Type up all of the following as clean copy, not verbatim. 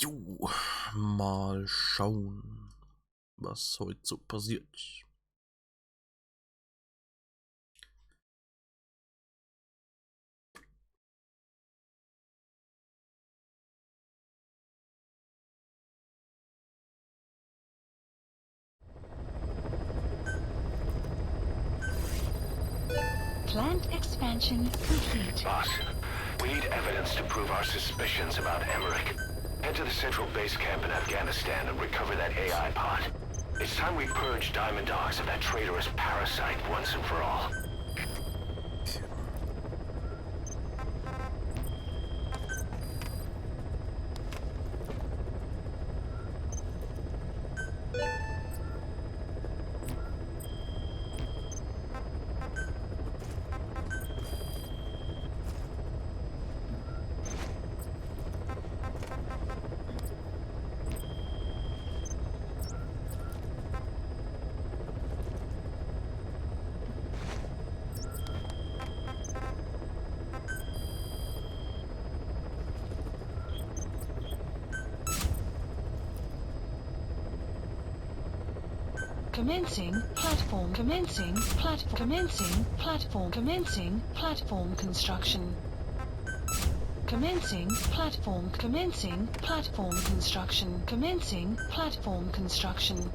Jo, mal schauen, was heute so passiert. Plant expansion complete. Boss, we need evidence to prove our suspicions about Emmerich. Head to the central base camp in Afghanistan and recover that AI pod. It's time we purge Diamond Dogs of that traitorous parasite once and for all. Commencing platform construction. Commencing platform construction.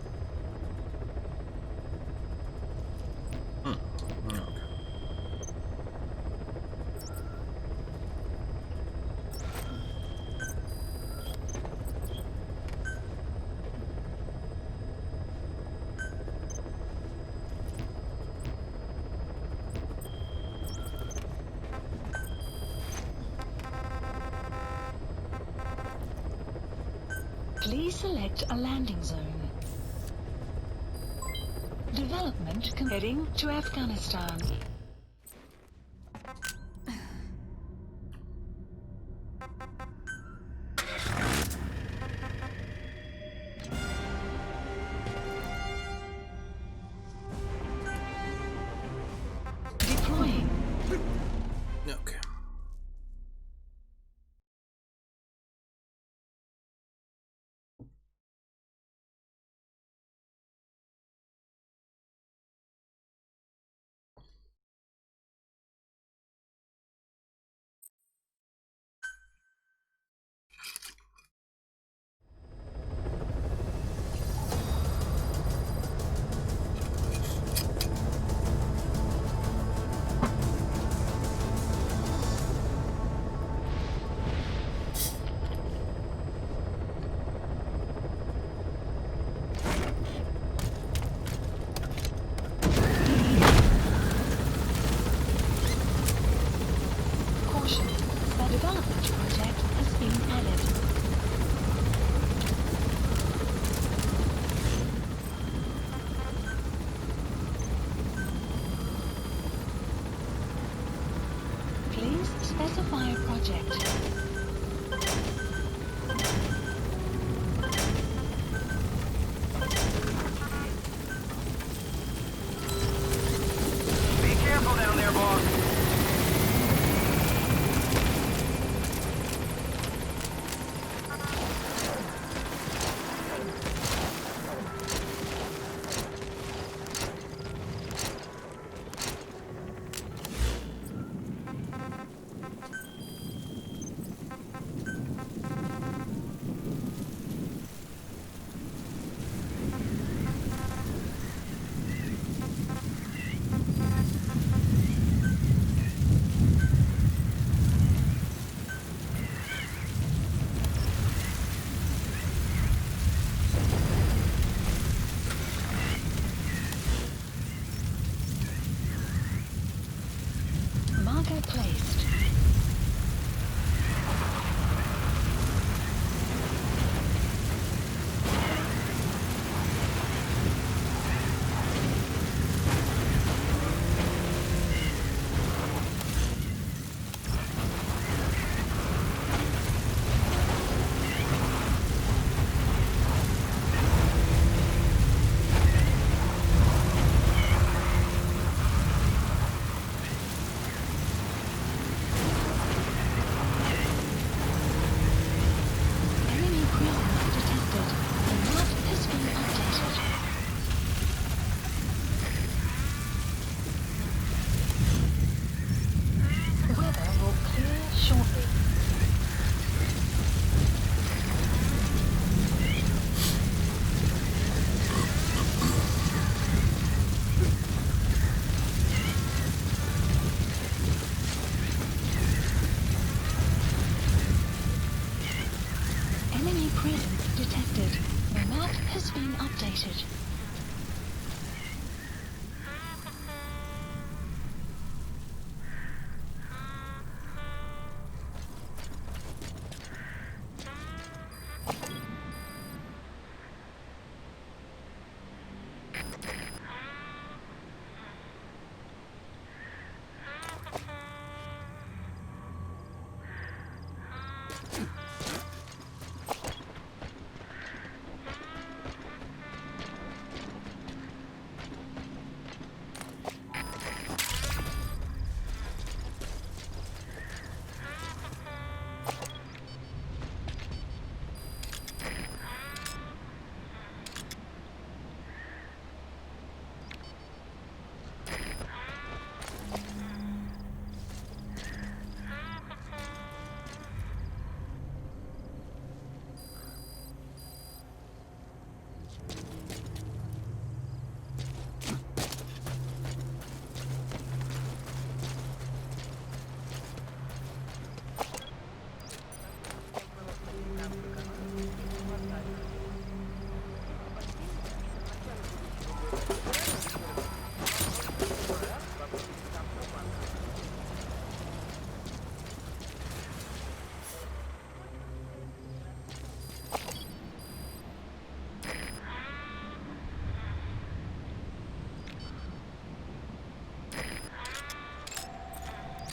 Please select a landing zone. Development heading to Afghanistan. Deploying. Okay. Caution. The development project has been added. Please specify a project. Be careful down there, boss. Enemy presence detected. The map has been updated.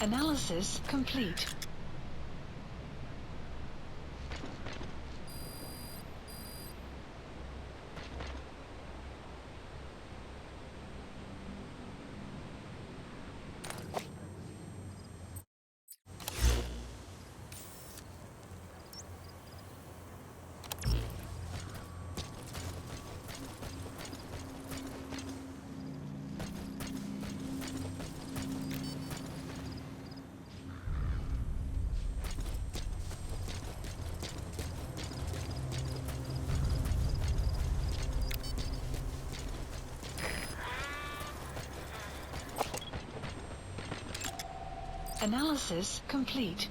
Analysis complete. Analysis complete.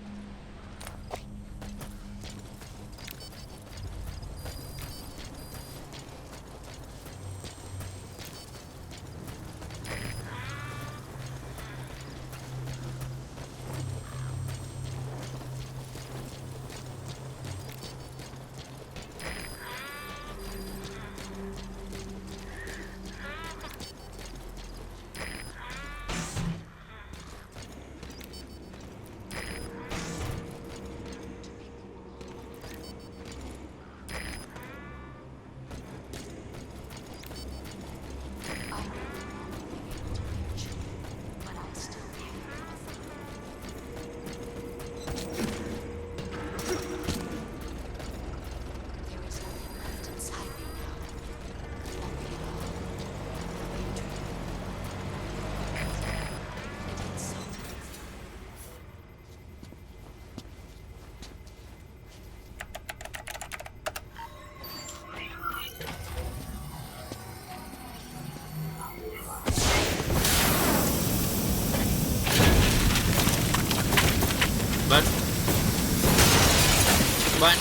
What?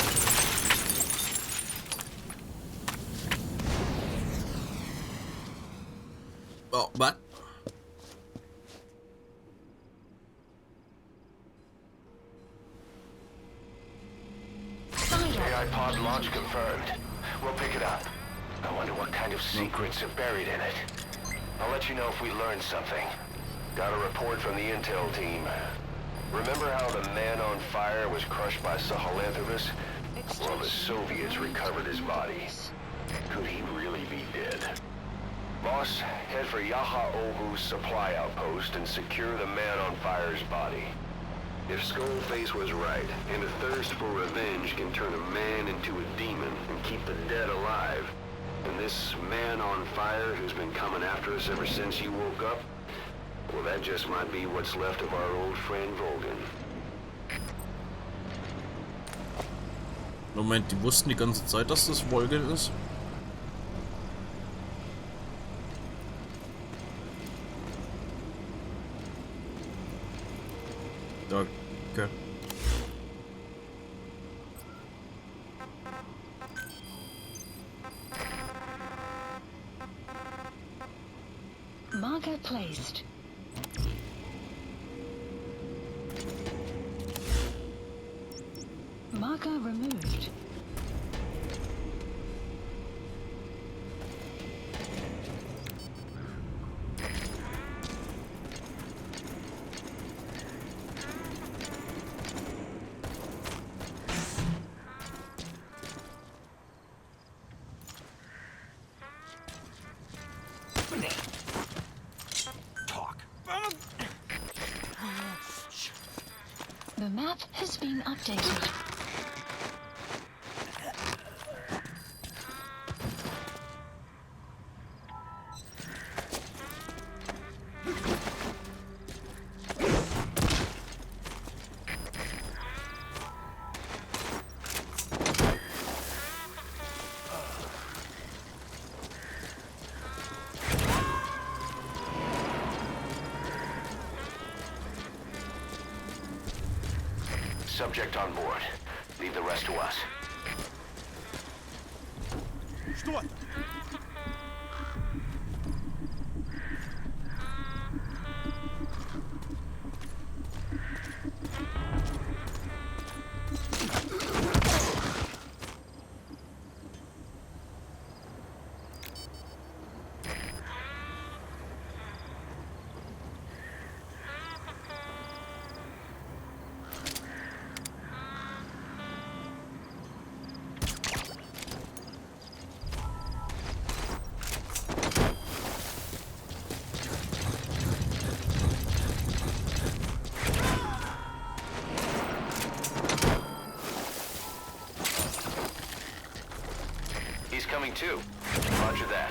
Oh, what? AI pod launch confirmed. We'll pick it up. I wonder what kind of secrets are buried in it. I'll let you know if we learn something. Got a report from the intel team. Remember how the man on fire was crushed by Sahelanthropus? Well, the Soviets recovered his body. Could he really be dead? Boss, head for Yaha Ohu's supply outpost and secure the man on fire's body. If Skullface was right, and a thirst for revenge can turn a man into a demon and keep the dead alive, then this man on fire who's been coming after us ever since you woke up, well, that just might be what's left of our old friend Volgan. Moment, die wussten die ganze Zeit, dass das Volgan ist? Okay. Marker placed. Marker removed. The map has been updated. Subject on board. Leave the rest to us. Что? He's coming too. Roger that.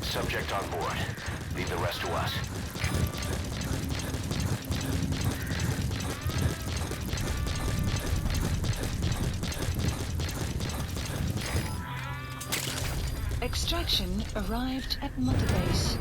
Subject on board. Leave the rest to us. Extraction arrived at Mother Base.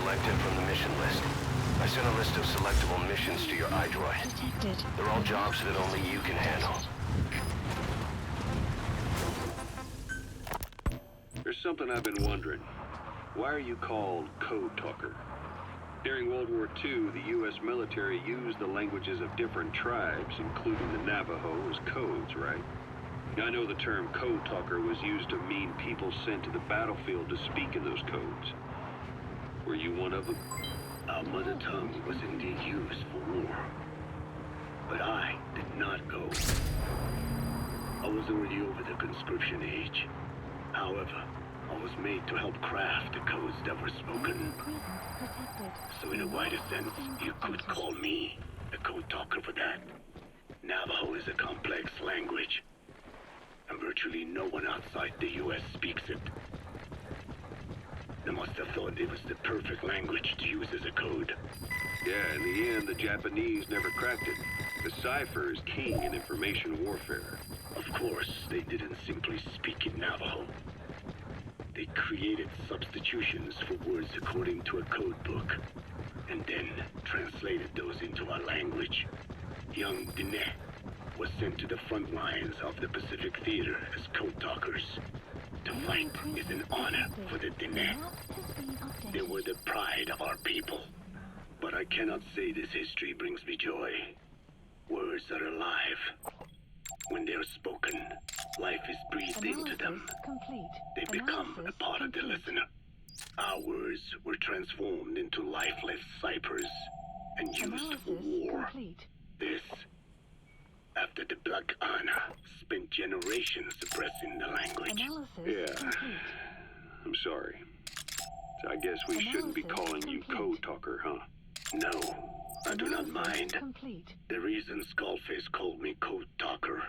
selected from the mission list. I sent a list of selectable missions to your iDroid. Detected. They're all jobs that only you can handle. There's something I've been wondering. Why are you called Code Talker? During World War II, the U.S. military used the languages of different tribes, including the Navajo, as codes, right? I know the term Code Talker was used to mean people sent to the battlefield to speak in those codes. Were you one of them? Our mother tongue was indeed used for war. But I did not go. I was already over the conscription age. However, I was made to help craft the codes that were spoken. So in a wider sense, you could call me a code talker for that. Navajo is a complex language, and virtually no one outside the U.S. speaks it. They must have thought it was the perfect language to use as a code. Yeah, in the end, the Japanese never cracked it. The cipher is king in information warfare. Of course, they didn't simply speak in Navajo. They created substitutions for words according to a code book, and then translated those into our language. Young Nette was sent to the front lines of the Pacific Theater as code talkers. To fight is an honor for the Nette. They were the pride of our people. But I cannot say this history brings me joy. Words are alive. When they are spoken, life is breathed into them. They become a part of the listener. Our words were transformed into lifeless ciphers and used for war. This, after the Black Anna spent generations suppressing the language. Yeah, I'm sorry. So I guess we shouldn't be calling you Code Talker, huh? No, I do not mind. The reason Skullface called me Code Talker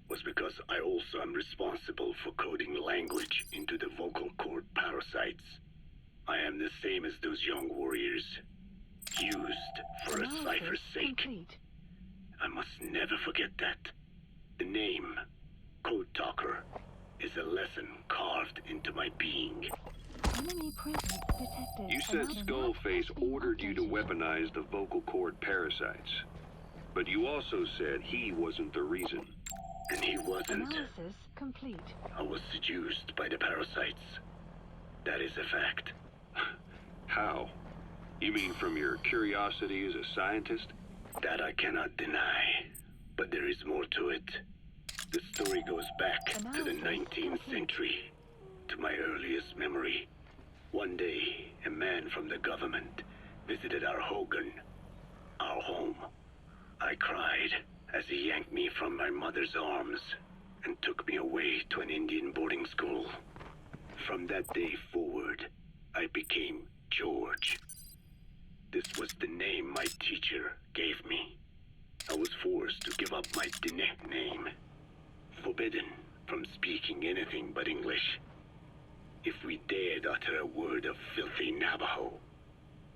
was because I also am responsible for coding language into the vocal cord parasites. I am the same as those young warriors, used for a cipher's sake. I must never forget that. The name, Code Talker, is a lesson carved into my being. You said Skullface ordered you to weaponize the vocal cord parasites. But you also said he wasn't the reason. And he wasn't. I was seduced by the parasites. That is a fact. How? You mean from your curiosity as a scientist? That I cannot deny. But there is more to it. The story goes back to the 19th century, to my earliest memory. One day, a man from the government visited our Hogan, our home. I cried as he yanked me from my mother's arms and took me away to an Indian boarding school. From that day forward, I became George. This was the name my teacher gave me. I was forced to give up my Nette name, forbidden from speaking anything but English. If we dared utter a word of filthy Navajo,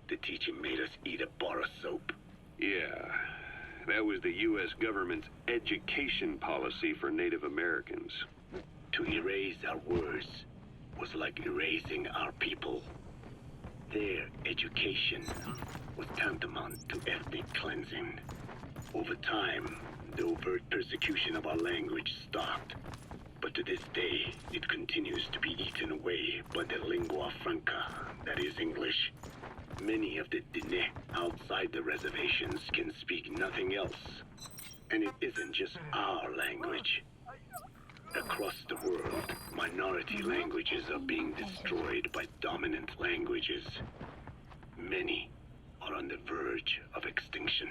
the teacher made us eat a bar of soap. Yeah, that was the U.S. government's education policy for Native Americans. To erase our words was like erasing our people. Their education was tantamount to ethnic cleansing. Over time, the overt persecution of our language stopped. But to this day, it continues to be eaten away by the lingua franca, that is English. Many of the Nette outside the reservations can speak nothing else. And it isn't just our language. Across the world, minority languages are being destroyed by dominant languages. Many are on the verge of extinction.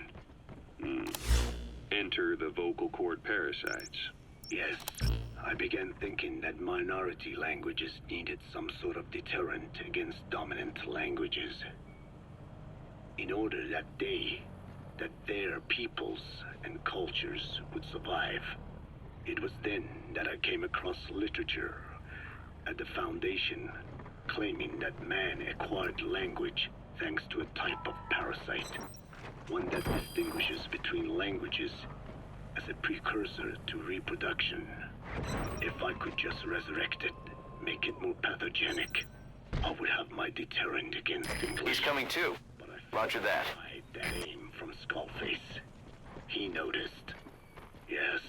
Enter the vocal cord parasites. Yes, I began thinking that minority languages needed some sort of deterrent against dominant languages. In order that their peoples and cultures would survive. It was then that I came across literature at the Foundation claiming that man acquired language thanks to a type of parasite, one that distinguishes between languages as a precursor to reproduction. If I could just resurrect it, make it more pathogenic, I would have my deterrent against English. He's coming too. But I Roger that. fired that aim from Skullface. He noticed. Yes,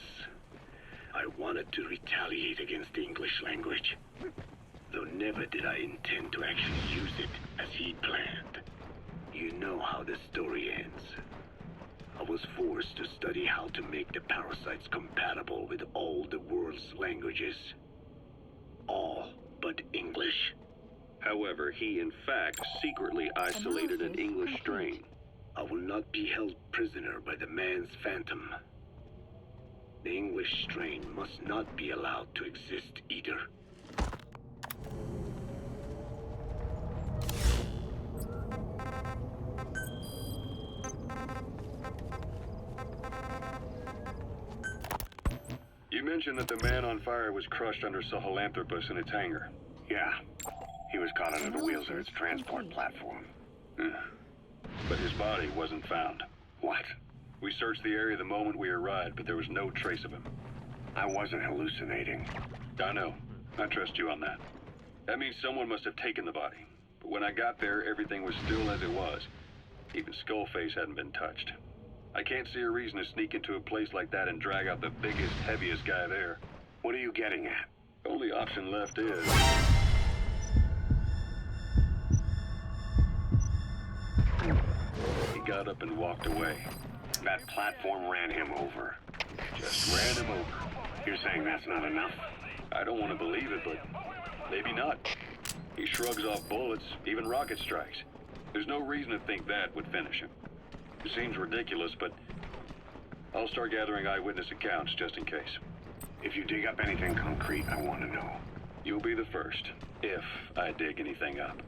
I wanted to retaliate against the English language, though never did I intend to actually use it as he planned. You know how the story ends. I was forced to study how to make the parasites compatible with all the world's languages. All but English. However, he in fact secretly isolated an English strain. I will not be held prisoner by the man's phantom. The English strain must not be allowed to exist either. You mentioned that the man on fire was crushed under Sahelanthropus in its hangar. Yeah. He was caught under the wheels of its transport platform. But his body wasn't found. What? We searched the area the moment we arrived, but there was no trace of him. I wasn't hallucinating. I know. I trust you on that. That means someone must have taken the body. But when I got there, everything was still as it was. Even Skullface hadn't been touched. I can't see a reason to sneak into a place like that and drag out the biggest, heaviest guy there. What are you getting at? Only option left is... He got up and walked away. That platform ran him over. Just ran him over. You're saying that's not enough? I don't want to believe it, but maybe not. He shrugs off bullets, even rocket strikes. There's no reason to think that would finish him. It seems ridiculous, but I'll start gathering eyewitness accounts just in case. If you dig up anything concrete, I want to know. You'll be the first, if I dig anything up.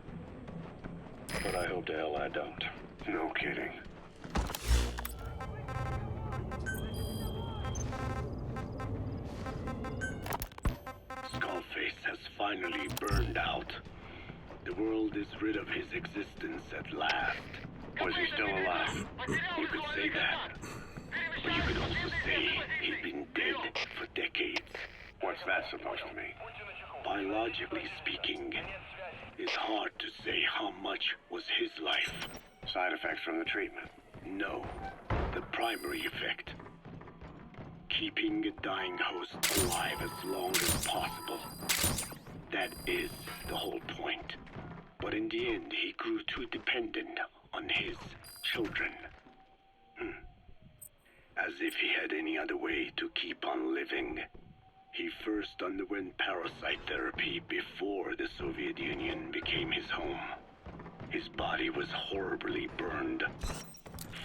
But I hope to hell I don't. No kidding. Skullface has finally burned out. The world is rid of his existence at last. Was he still alive? You could say that. But you could also say he'd been dead for decades. What's that supposed to mean? Biologically speaking, it's hard to say how much was his life. Side effects from the treatment? No, the primary effect. Keeping a dying host alive as long as possible. That is the whole point. But in the end, he grew too dependent on his children. As if he had any other way to keep on living. He first underwent parasite therapy before the Soviet Union became his home. His body was horribly burned.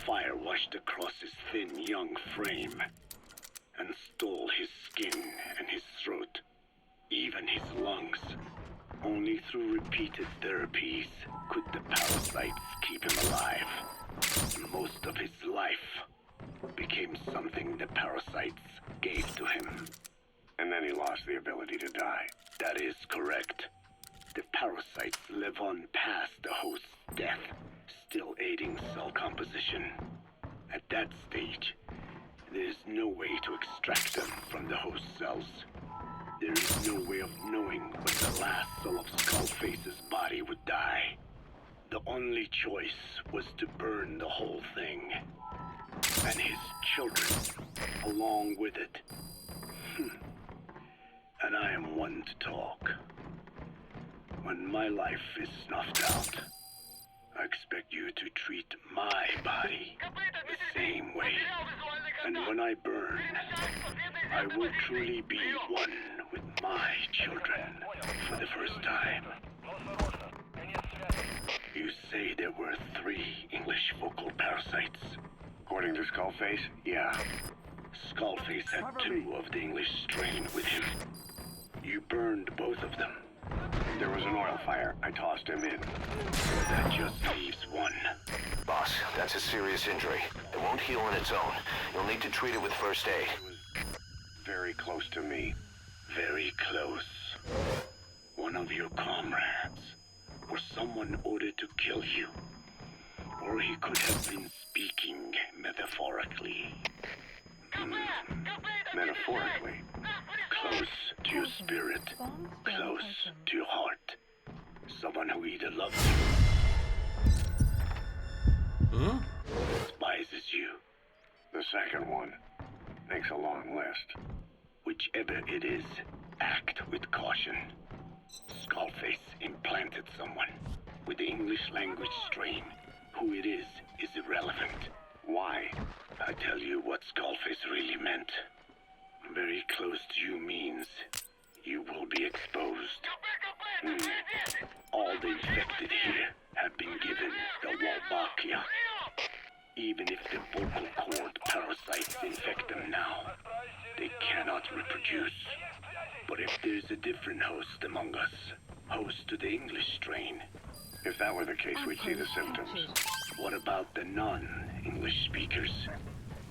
Fire washed across his thin young frame and stole his skin and his throat, even his lungs. Only through repeated therapies could the parasites keep him alive. Most of his life became something the parasites gave to him. And then he lost the ability to die. That is correct. The parasites live on past the host's death, still aiding cell composition. At that stage, there is no way to extract them from the host cells. There is no way of knowing when the last cell of Skullface's body would die. The only choice was to burn the whole thing. And his children, along with it. And I am one to talk. When my life is snuffed out, I expect you to treat my body the same way. And when I burn, I will truly be one with my children for the first time. You say there were 3 English vocal parasites. According to Skullface, yeah. Skullface had 2 of the English strain with him. You burned both of them. There was an oil fire. I tossed him in. That just leaves 1. Boss, that's a serious injury. It won't heal on its own. You'll need to treat it with first aid. It was very close to me. Very close. One of your comrades. Or someone ordered to kill you. Or he could have been speaking metaphorically. Metaphorically. Close to your spirit. Close to your heart. Someone who either loves you, Huh? despises you, The second one makes a long list. whichever it is, act with caution. Skullface implanted someone with the English language strain. Who it is irrelevant. Why? I tell you what Skullface really meant. Very close to you means you will be exposed. All the infected here have been given the Wolbachia. Even if the vocal cord parasites infect them now, they cannot reproduce. But if there's a different host among us, host to the English strain, If that were the case, we'd see the symptoms. what about the non-English speakers?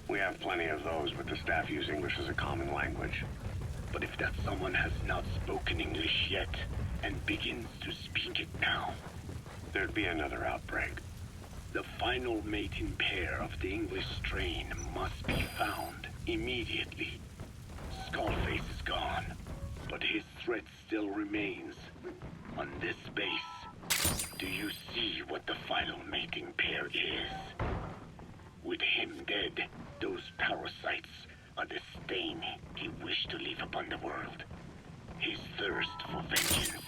We have plenty of those, but the staff use English as a common language. But if that someone has not spoken English yet and begins to speak it now, There'd be another outbreak. the final mating pair of the English strain must be found immediately. Skullface is gone, but his threat still remains. On this base, do you see what the final mating pair is? With him dead, those parasites are the stain he wished to leave upon the world. His thirst for vengeance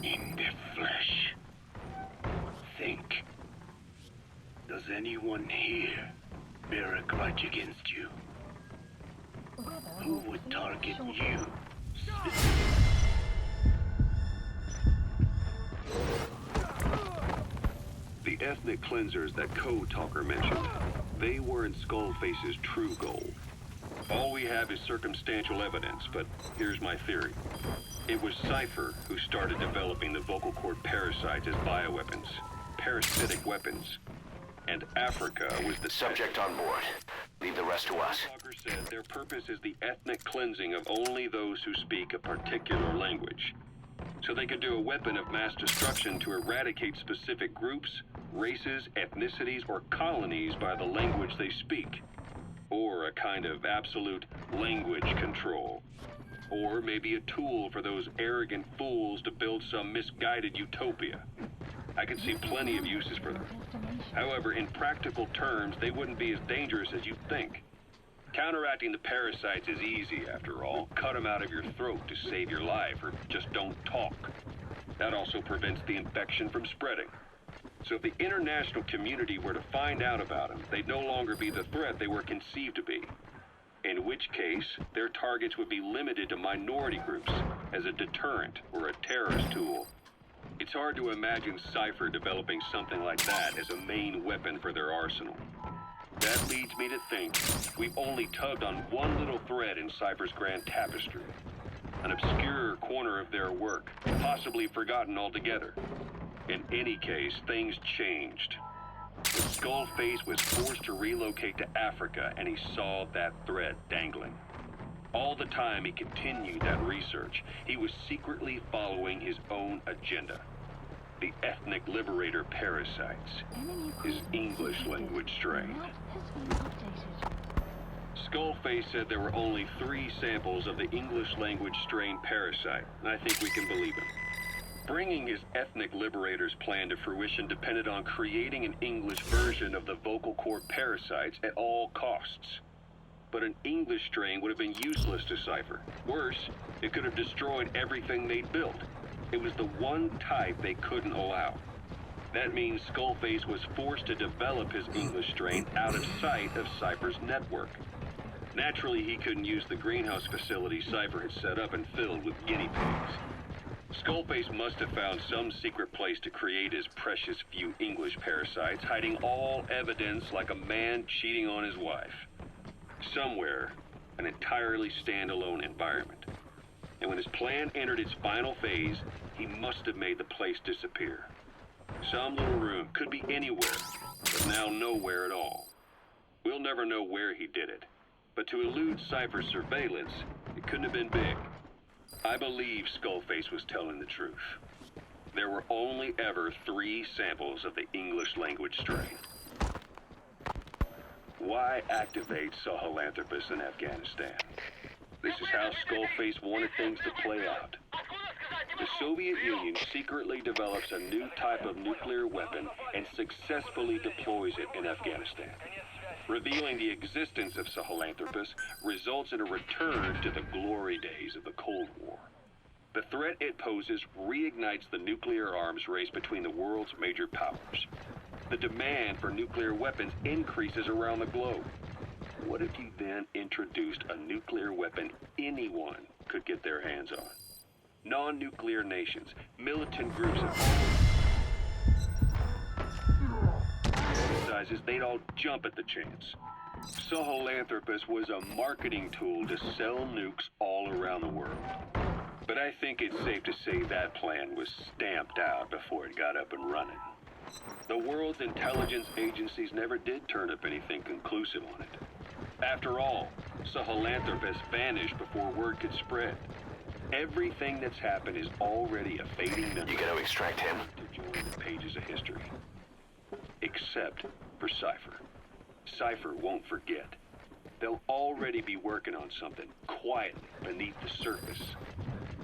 in the flesh. Think. Does anyone here bear a grudge against you? Who would target you? The ethnic cleansers that Code Talker mentioned, they weren't Skullface's true goal. All we have is circumstantial evidence, but here's my theory. It was Cypher who started developing the vocal cord parasites as bioweapons, parasitic weapons. And Africa was the Subject on board. Leave the rest to us. Talker said their purpose is the ethnic cleansing of only those who speak a particular language. So they could do a weapon of mass destruction to eradicate specific groups, races, ethnicities, or colonies by the language they speak. Or a kind of absolute language control. Or maybe a tool for those arrogant fools to build some misguided utopia. I could see plenty of uses for them. However, in practical terms, they wouldn't be as dangerous as you'd think. Counteracting the parasites is easy, after all. Cut them out of your throat to save your life, or just don't talk. That also prevents the infection from spreading. So if the international community were to find out about them, they'd no longer be the threat they were conceived to be. In which case, their targets would be limited to minority groups as a deterrent or a terrorist tool. It's hard to imagine Cypher developing something like that as a main weapon for their arsenal. That leads me to think we've only tugged on one little thread in Cypher's grand tapestry. An obscure corner of their work, possibly forgotten altogether. In any case, things changed. The Skullface was forced to relocate to Africa, and he saw that thread dangling. All the time he continued that research, he was secretly following his own agenda. The ethnic liberator parasites, his English language strain. Skullface said there were only 3 samples of the English language strain parasite, and I think we can believe him. Bringing his ethnic liberator's plan to fruition depended on creating an English version of the vocal cord parasites at all costs. But an English strain would have been useless to Cypher. Worse, it could have destroyed everything they'd built. It was the one type they couldn't allow. That means Skullface was forced to develop his English strain out of sight of Cypher's network. Naturally, he couldn't use the greenhouse facility Cypher had set up and filled with guinea pigs. Skullface must have found some secret place to create his precious few English parasites, hiding all evidence like a man cheating on his wife. Somewhere, an entirely standalone environment. And when his plan entered its final phase, he must have made the place disappear. Some little room, could be anywhere, but now nowhere at all. We'll never know where he did it, but to elude Cypher's surveillance, it couldn't have been big. I believe Skullface was telling the truth. There were only ever 3 samples of the English language strain. Why activate Sahelanthropus in Afghanistan? This is how Skullface wanted things to play out. the Soviet Union secretly develops a new type of nuclear weapon and successfully deploys it in Afghanistan. Revealing the existence of Sahelanthropus results in a return to the glory days of the Cold War. The threat it poses reignites the nuclear arms race between the world's major powers. The demand for nuclear weapons increases around the globe. What if you then introduced a nuclear weapon anyone could get their hands on? Non-nuclear nations, militant groups of sizes, they'd all jump at the chance. Sahelanthropus was a marketing tool to sell nukes all around the world. But I think it's safe to say that plan was stamped out before it got up and running. The world's intelligence agencies never did turn up anything conclusive on it. After all, Sahelanthropus vanished before word could spread. Everything that's happened is already a fading memory. You gonna extract him? To join the pages of history. Except for Cypher. Cypher won't forget. They'll already be working on something quietly beneath the surface.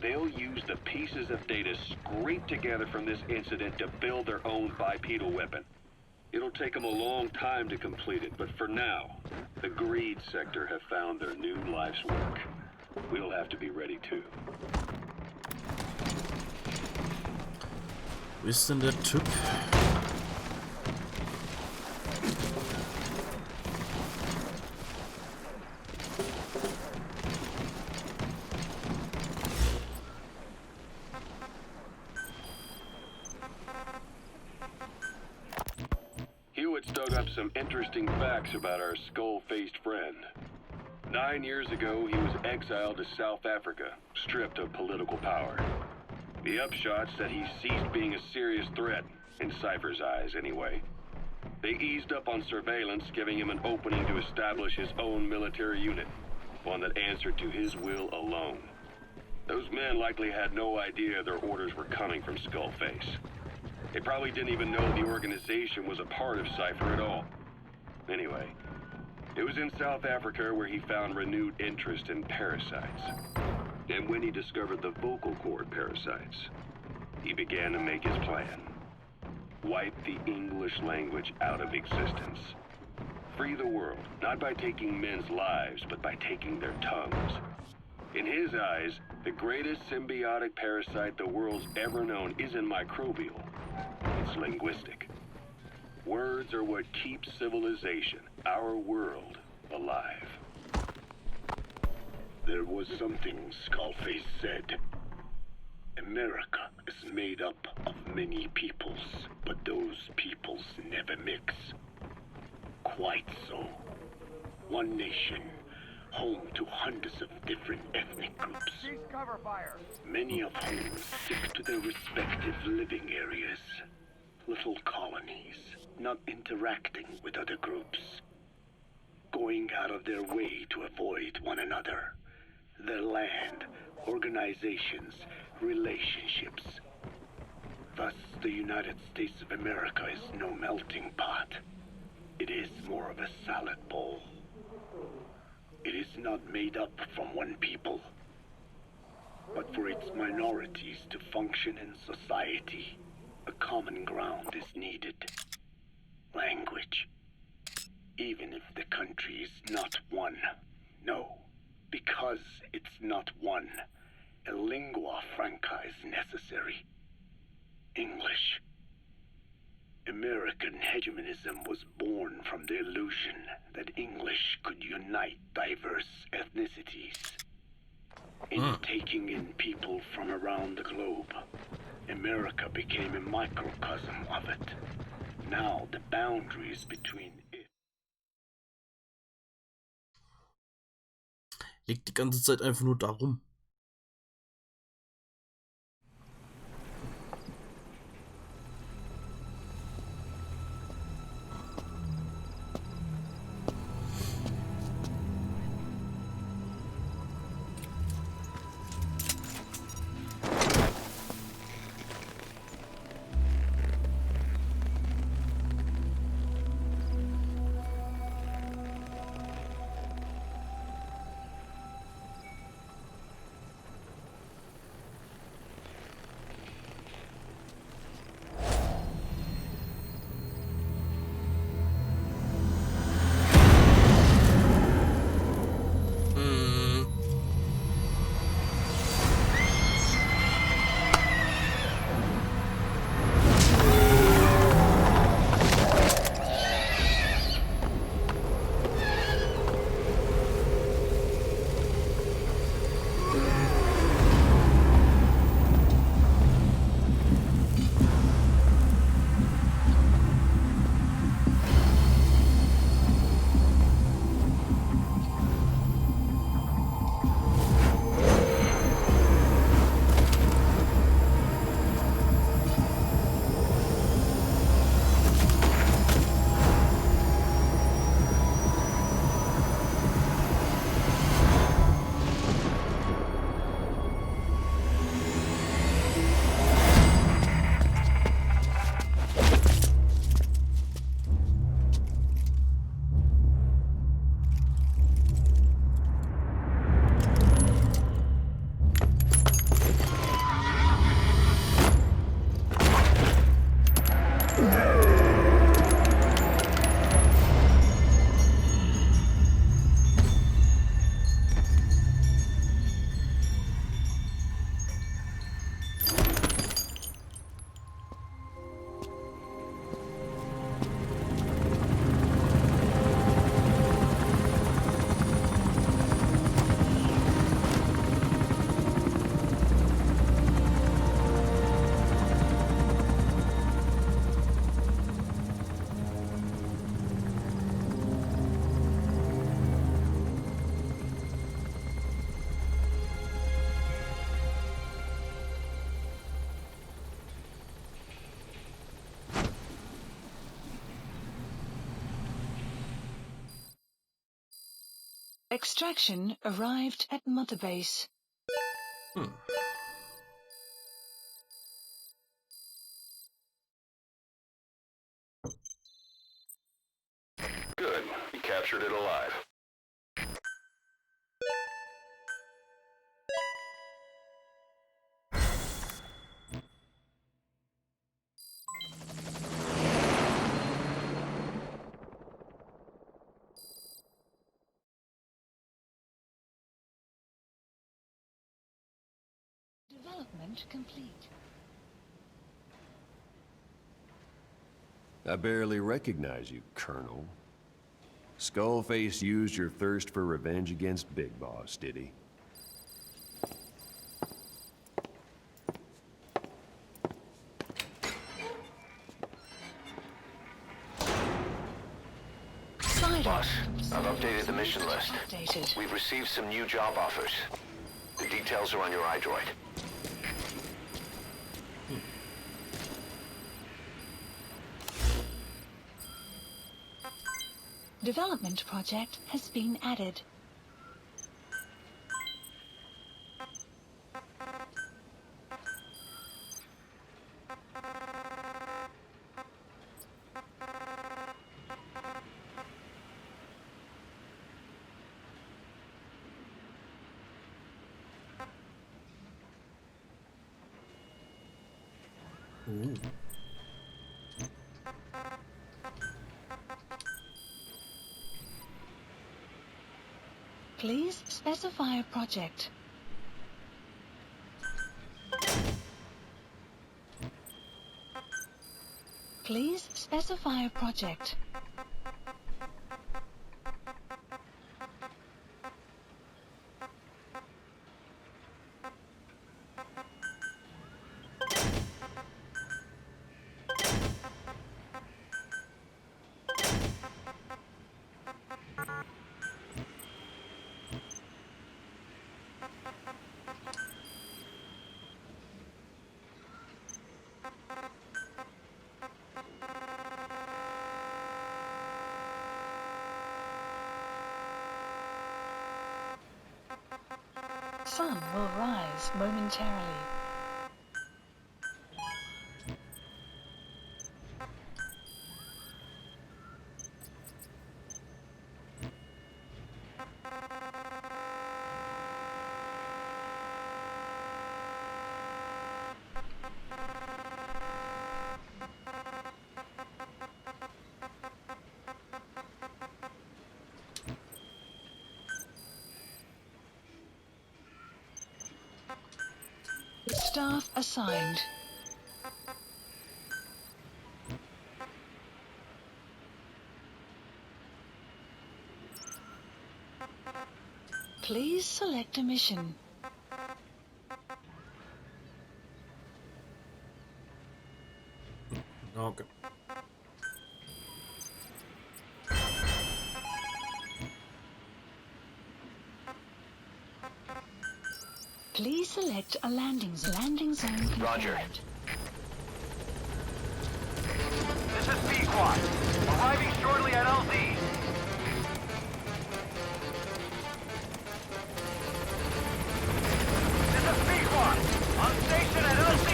They'll use the pieces of data scraped together from this incident to build their own bipedal weapon. It'll take them a long time to complete it, but for now, the greed sector have found their new life's work. We'll have to be ready too. Wo ist denn der Typ? Hewitt's dug up some interesting facts about our skull-faced friend. 9 years ago, he was exiled to South Africa, stripped of political power. The upshot's that he ceased being a serious threat, in Cypher's eyes anyway. They eased up on surveillance, giving him an opening to establish his own military unit, one that answered to his will alone. Those men likely had no idea their orders were coming from Skullface. They probably didn't even know the organization was a part of Cypher at all. Anyway, it was in South Africa where he found renewed interest in parasites. And when he discovered the vocal cord parasites, he began to make his plan. Wipe the English language out of existence. Free the world, not by taking men's lives, but by taking their tongues. In his eyes, the greatest symbiotic parasite the world's ever known isn't microbial. It's linguistic. Words are what keeps civilization, our world, alive. There was something Skullface said. America is made up of many peoples, but those peoples never mix. Quite so. One nation, home to hundreds of different ethnic groups. Cease cover fire. Many of whom stick to their respective living areas. Little colonies, not interacting with other groups. Going out of their way to avoid one another. Their land, organizations, relationships. Thus, the United States of America is no melting pot. It is more of a salad bowl. It is not made up from one people, but for its minorities to function in society, a common ground is needed. Language. Even if the country is not one. No, because it's not one. A lingua franca is necessary. English. American hegemonism was born from the illusion that English could unite diverse ethnicities. In taking in people from around the globe, America became a microcosm of it. Now the boundaries between it. Liegt die ganze Zeit einfach nur darum. Extraction arrived at Mother Base. Good. We captured it alive. Development complete. I barely recognize you, Colonel. Skullface used your thirst for revenge against Big Boss, did he? Boss, I've updated the mission list. Updated. We've received some new job offers. The details are on your iDroid. Development project has been added. Ooh. Please specify a project. Please specify a project. Sun will rise momentarily. Staff assigned. Please select a mission. Okay. Please select a landing zone. Landing zone confirmed. Roger. This is B-Quad. Arriving shortly at LZ. This is B-Quad. On station at LZ.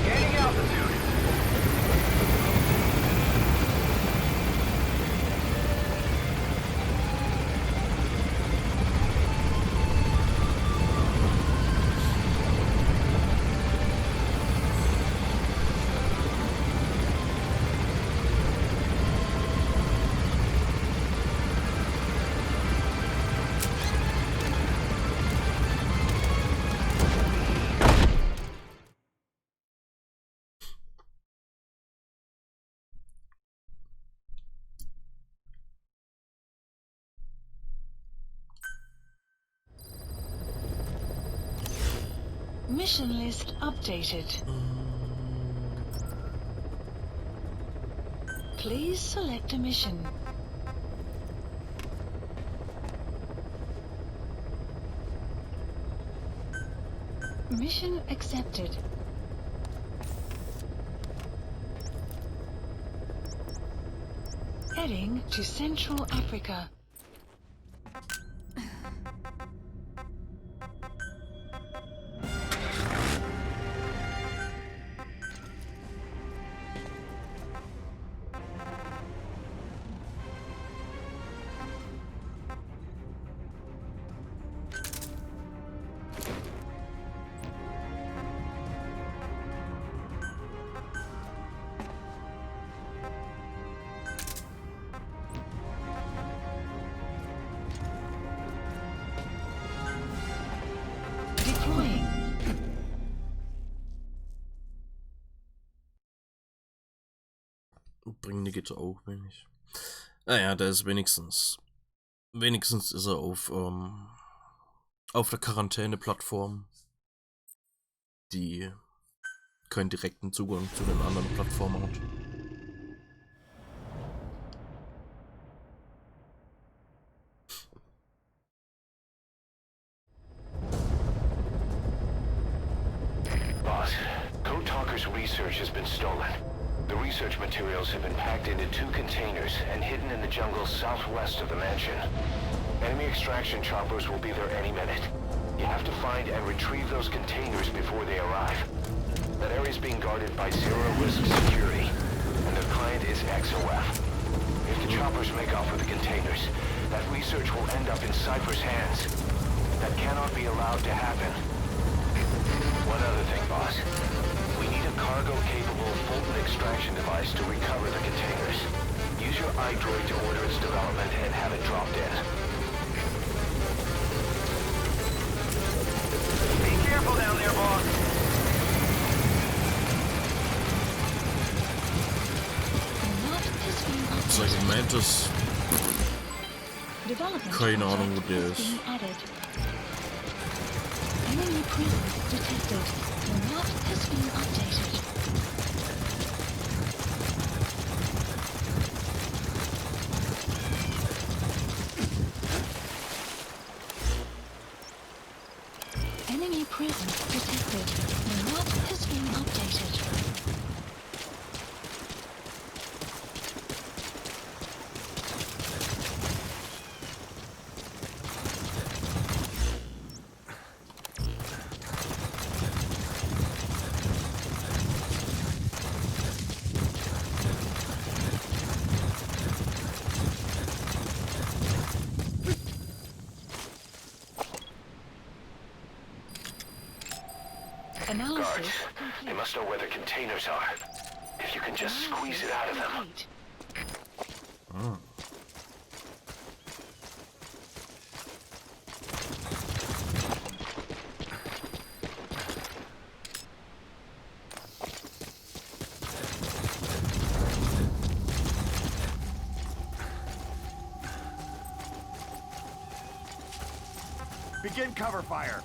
Gaining altitude. Mission list updated. Please select a mission. Mission accepted. Heading to Central Africa. Bringen die Gitter auch wenig. Naja, der ist wenigstens ist er auf der Quarantäne-Plattform, die keinen direkten Zugang zu den anderen Plattformen hat. Boss, Code Talker's research has been stolen. The research materials have been packed into 2 containers and hidden in the jungle southwest of the mansion. Enemy extraction choppers will be there any minute. You have to find and retrieve those containers before they arrive. That area is being guarded by zero-risk security, and their client is XOF. If the choppers make off with the containers, that research will end up in Cypher's hands. That cannot be allowed to happen. One other thing, boss. We need a cargo-capable Fulton extraction device to recover the containers. Use your iDroid to order its development and have it dropped in. Be careful down there, boss. Solche Mantis. Keine Ahnung, wo der ist. Enemy presence detected. The map has been updated. Enemy presence detected. The map has been updated. Guards, they must know where the containers are. If you can just squeeze it out of them. Oh. Begin cover fire.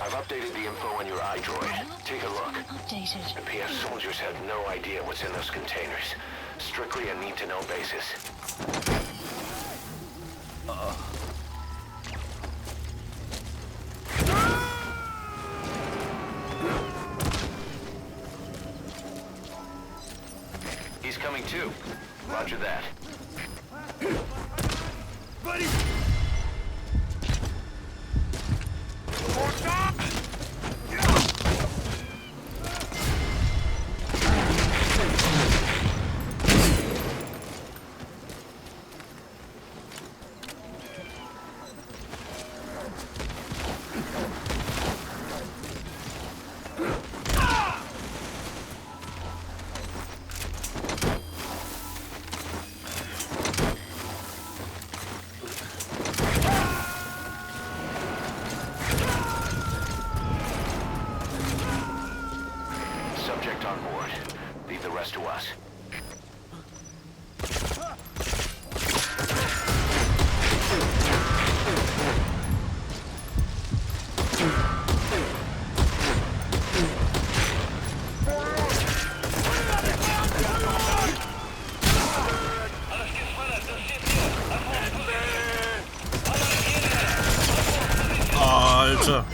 I've updated the info on your iDroid. Take a look. Updated. The PF soldiers have no idea what's in those containers. Strictly a need-to-know basis. He's coming too. Roger that. Buddy! subject on board. Leave the rest to us. Alter.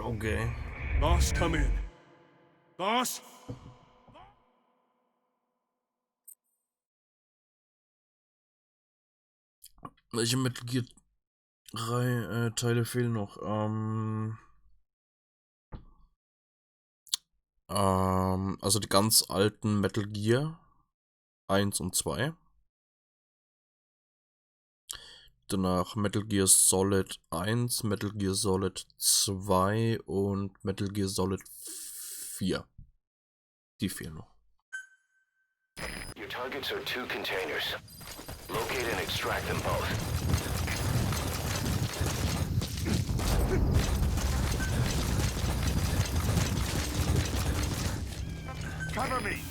Okay. Boss, come in. Boss? Welche Metal Gear 3 Teile fehlen noch? Also die ganz alten Metal Gear 1 und 2. Danach Metal Gear Solid 1, Metal Gear Solid 2 und Metal Gear Solid 4. Die fehlen noch. Your targets are 2 containers. Locate and extract them both. Cover me!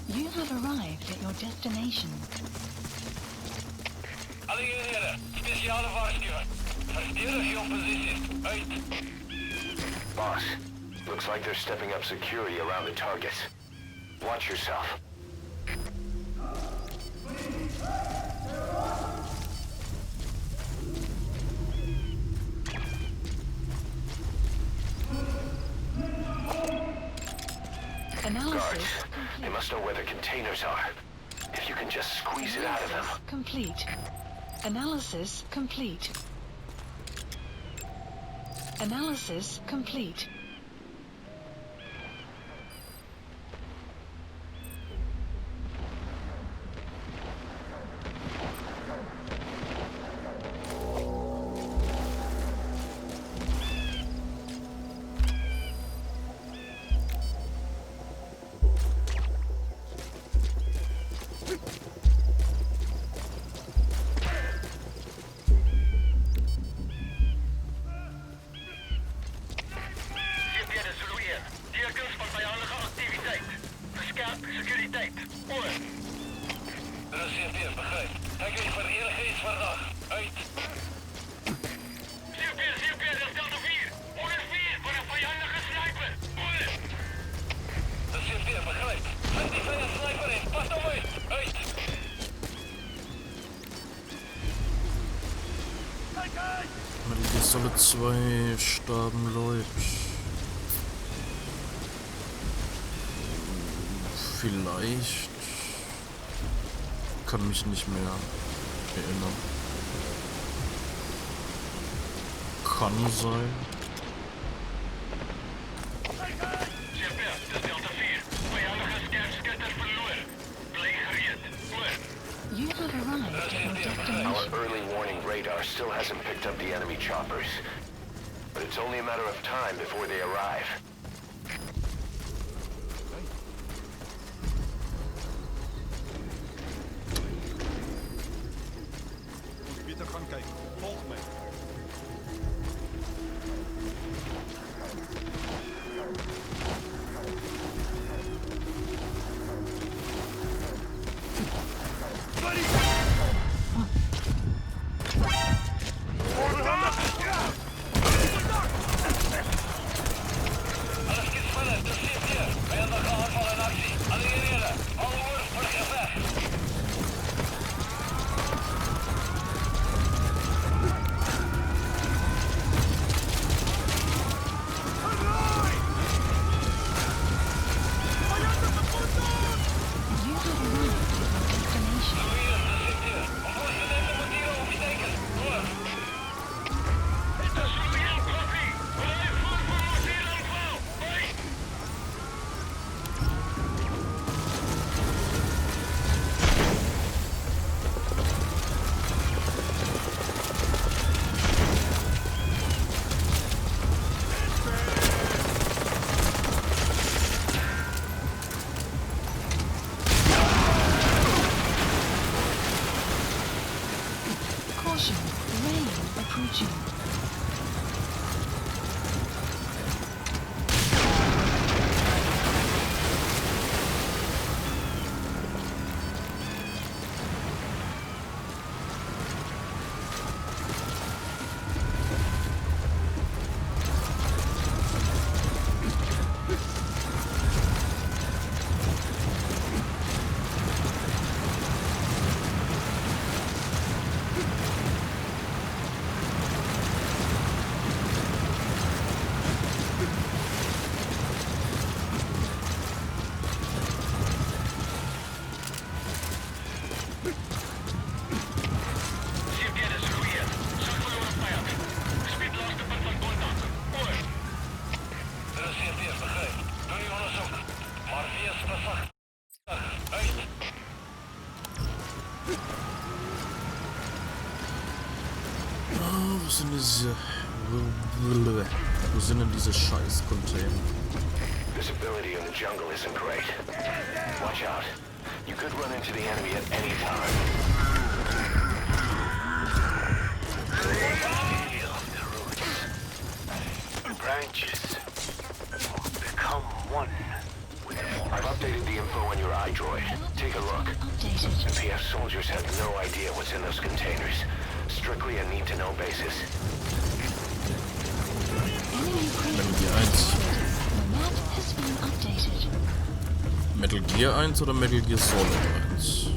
You have arrived at your destination. Alle eenheden, speciale waarschuwing. Verdedig je positie. Uit. Boss, looks like they're stepping up security around the targets. Watch yourself. Guards, they must know where the containers are. If you can just squeeze it out of them. Complete. Analysis complete. Analysis complete. Metal Gear Solid 2 starben Leute. Vielleicht. Kann mich nicht mehr erinnern. Kann sein. You have arrived at your destination. Our early warning radar still hasn't picked up the enemy choppers. But it's only a matter of time before they arrive. Peter gaan kijken. Volg mij. You have arrived at your destination. Caution, rain approaching. Wo sind denn diese Scheiß-Container? Visibility in the jungle isn't great. Watch out. You could run into the enemy at any time. Feel the roots. Branches become one with the forest. I've updated the info on your iDroid. Take a look. Updated. The PF soldiers have no idea what's in those containers. Strictly a need-to-know basis. Enemy Metal presence Gear 1. detected. The map has been updated. Metal Gear 1 oder Metal Gear Solid 1?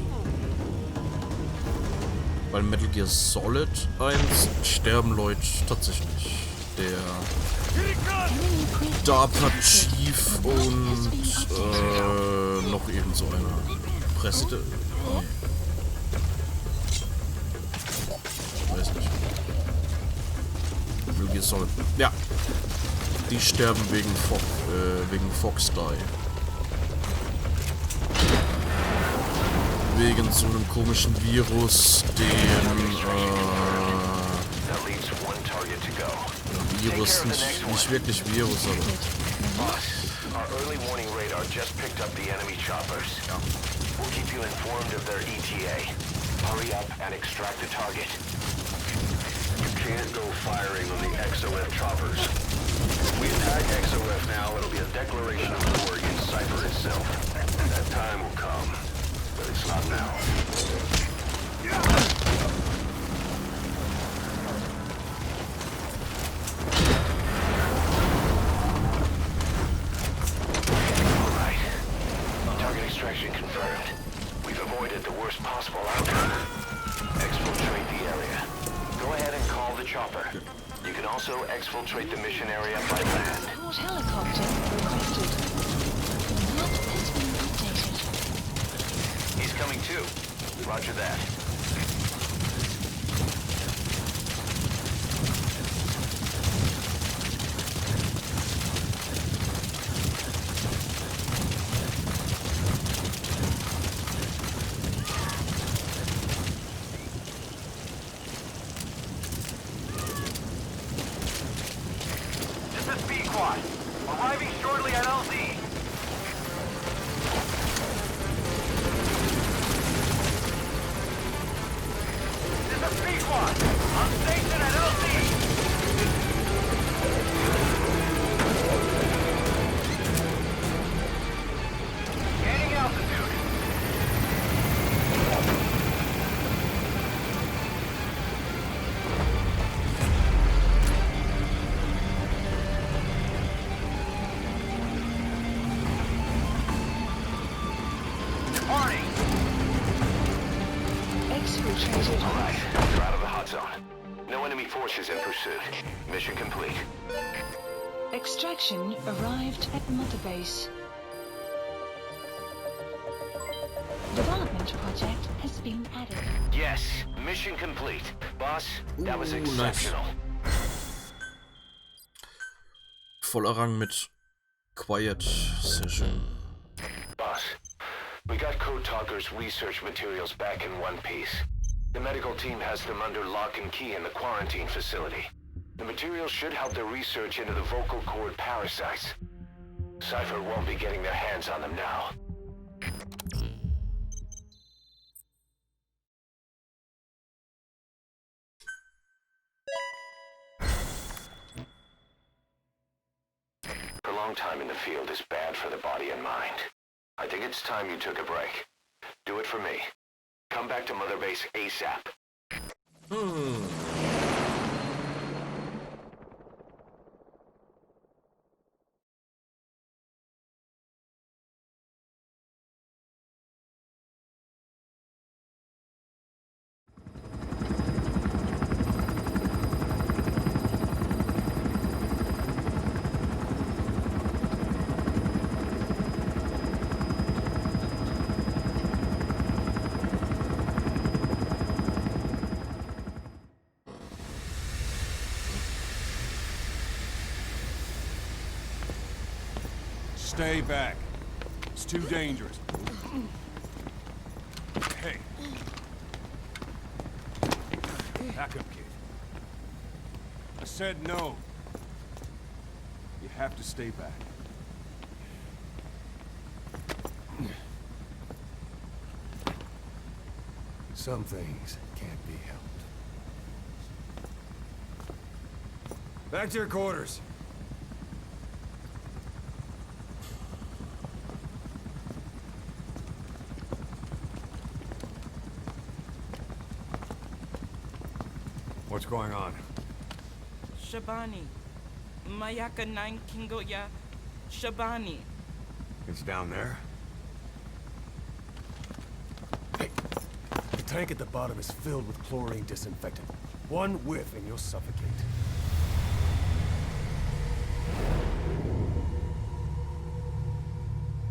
Weil Metal Gear Solid 1 sterben Leute tatsächlich. Der Enemy presence DARPA detected. Chief The map has been updated. und noch eben so einer. Präsident. Nee. Weiß nicht. Metal Gear Solid. Ja. Die sterben wegen Fox Die. Wegen so einem komischen Virus, That leaves one target to go. Virus, nicht wirklich Virus, aber Boss, our early warning radar just picked up the enemy choppers. We'll keep you informed of their ETA. Hurry up and extract the target. You can't go firing on the XOF choppers. If we attack XOF now, it'll be a declaration of war against Cypher itself. That time will come, but it's not now. Alright. Target extraction confirmed. We've avoided the worst possible outcome. Exfiltrate the area. Go ahead and call the chopper. You can also exfiltrate the mission area by land. Support helicopter requested. The map has been updated. He's coming too. Roger that. This is B-Quad. Arriving shortly at LZ. This is B-Quad. On station at LZ. Gaining altitude. Departing. Exfiltrated. Alright, you're out of the hot zone. No enemy forces in pursuit. Mission complete. Extraction arrived at Mother Base. Development project has been added. Yes, mission complete. Boss, that was Ooh, nice. exceptional. voller Rang mit Quiet Session. Boss, we got Code Talker's research materials back in one piece. The medical team has them under lock and key in the quarantine facility. The materials should help their research into the vocal cord parasites. Cypher won't be getting their hands on them now. long time in the field is bad for the body and mind. I think it's time you took a break. Do it for me. Come back to Mother Base ASAP. Stay back. It's too dangerous. Hey. Back up, kid. I said no. You have to stay back. Some things can't be helped. Back to your quarters. What's going on? Shabani. Mayaka 9 Kingo ya Shabani. It's down there. Hey, the tank at the bottom is filled with chlorine disinfectant. One whiff and you'll suffocate.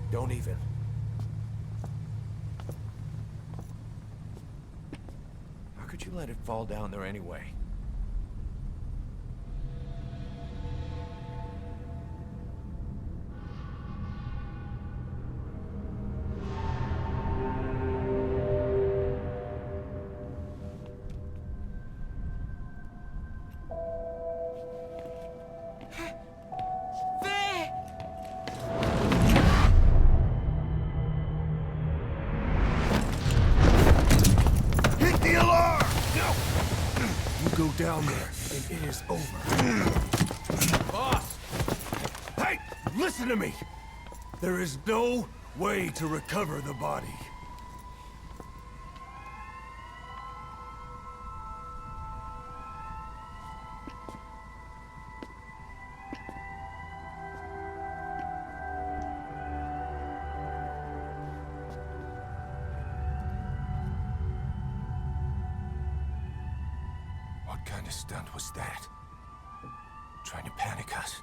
Don't even. How could you let it fall down there anyway? Go down there, and it is over. Boss! Hey! Listen to me! There is no way to recover the body. What kind of stunt was that? Trying to panic us?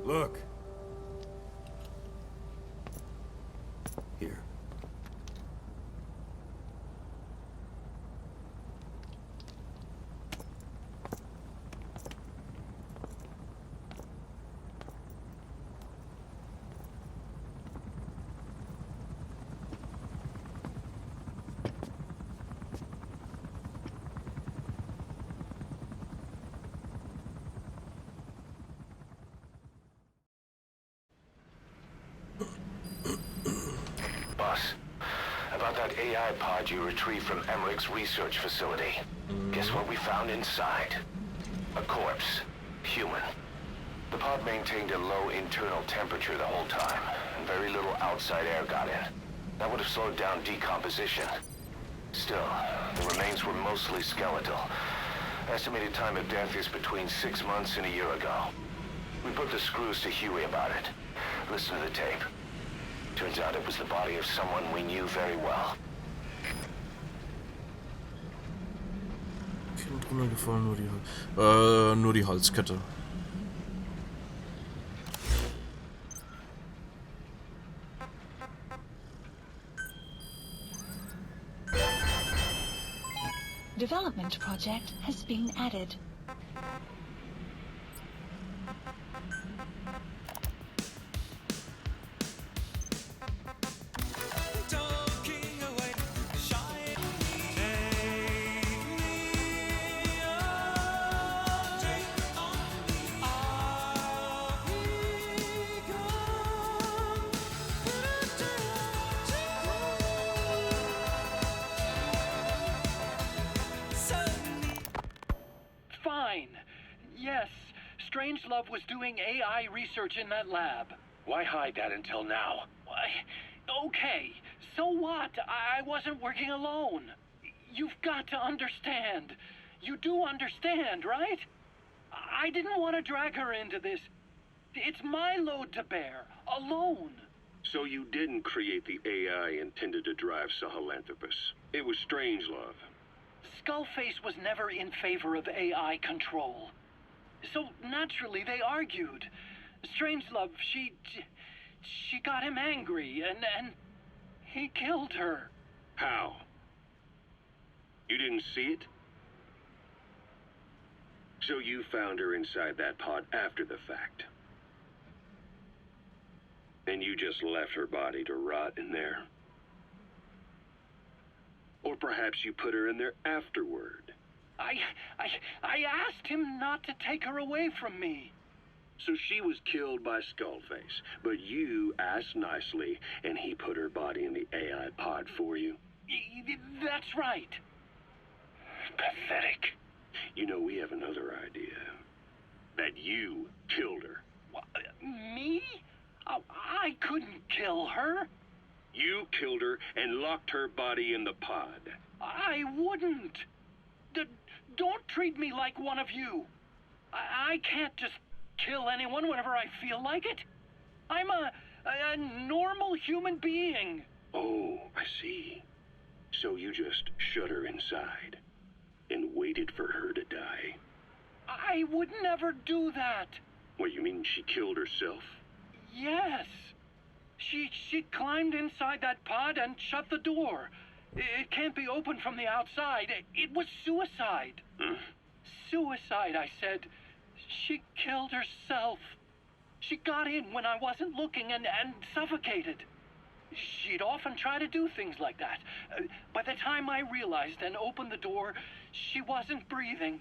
Look. Here. About that AI pod you retrieved from Emmerich's research facility. Guess what we found inside? A corpse. Human. The pod maintained a low internal temperature the whole time, and very little outside air got in. That would have slowed down decomposition. Still, the remains were mostly skeletal. Estimated time of death is between 6 months and a year ago. We put the screws to Huey about it. Listen to the tape. Turns out it was the body of someone we knew very well. Runtergefallen, nur die Halskette. Development project has been added. Yes, Strangelove was doing AI research in that lab. Why hide that until now? Okay, so what? I wasn't working alone. You've got to understand. You do understand, right? I didn't want to drag her into this. It's my load to bear, alone. So you didn't create the AI intended to drive Sahelanthropus. It was Strangelove. Skullface was never in favor of AI control. So naturally they argued. Strangelove, she got him angry and he killed her. How? You didn't see it? So you found her inside that pod after the fact. And you just left her body to rot in there. Or perhaps you put her in there afterward. I asked him not to take her away from me. So she was killed by Skullface, but you asked nicely, and he put her body in the AI pod for you? That's right. Pathetic. You know, we have another idea. That you killed her. Me? I couldn't kill her. You killed her and locked her body in the pod. I wouldn't. Don't treat me like one of you. I can't just kill anyone whenever I feel like it. I'm a normal human being. Oh, I see. So you just shut her inside and waited for her to die. I would never do that. What, you mean she killed herself? Yes. She climbed inside that pod and shut the door. It can't be opened from the outside. It was suicide. Suicide, I said. She killed herself. She got in when I wasn't looking and suffocated. She'd often try to do things like that. By the time I realized and opened the door, she wasn't breathing.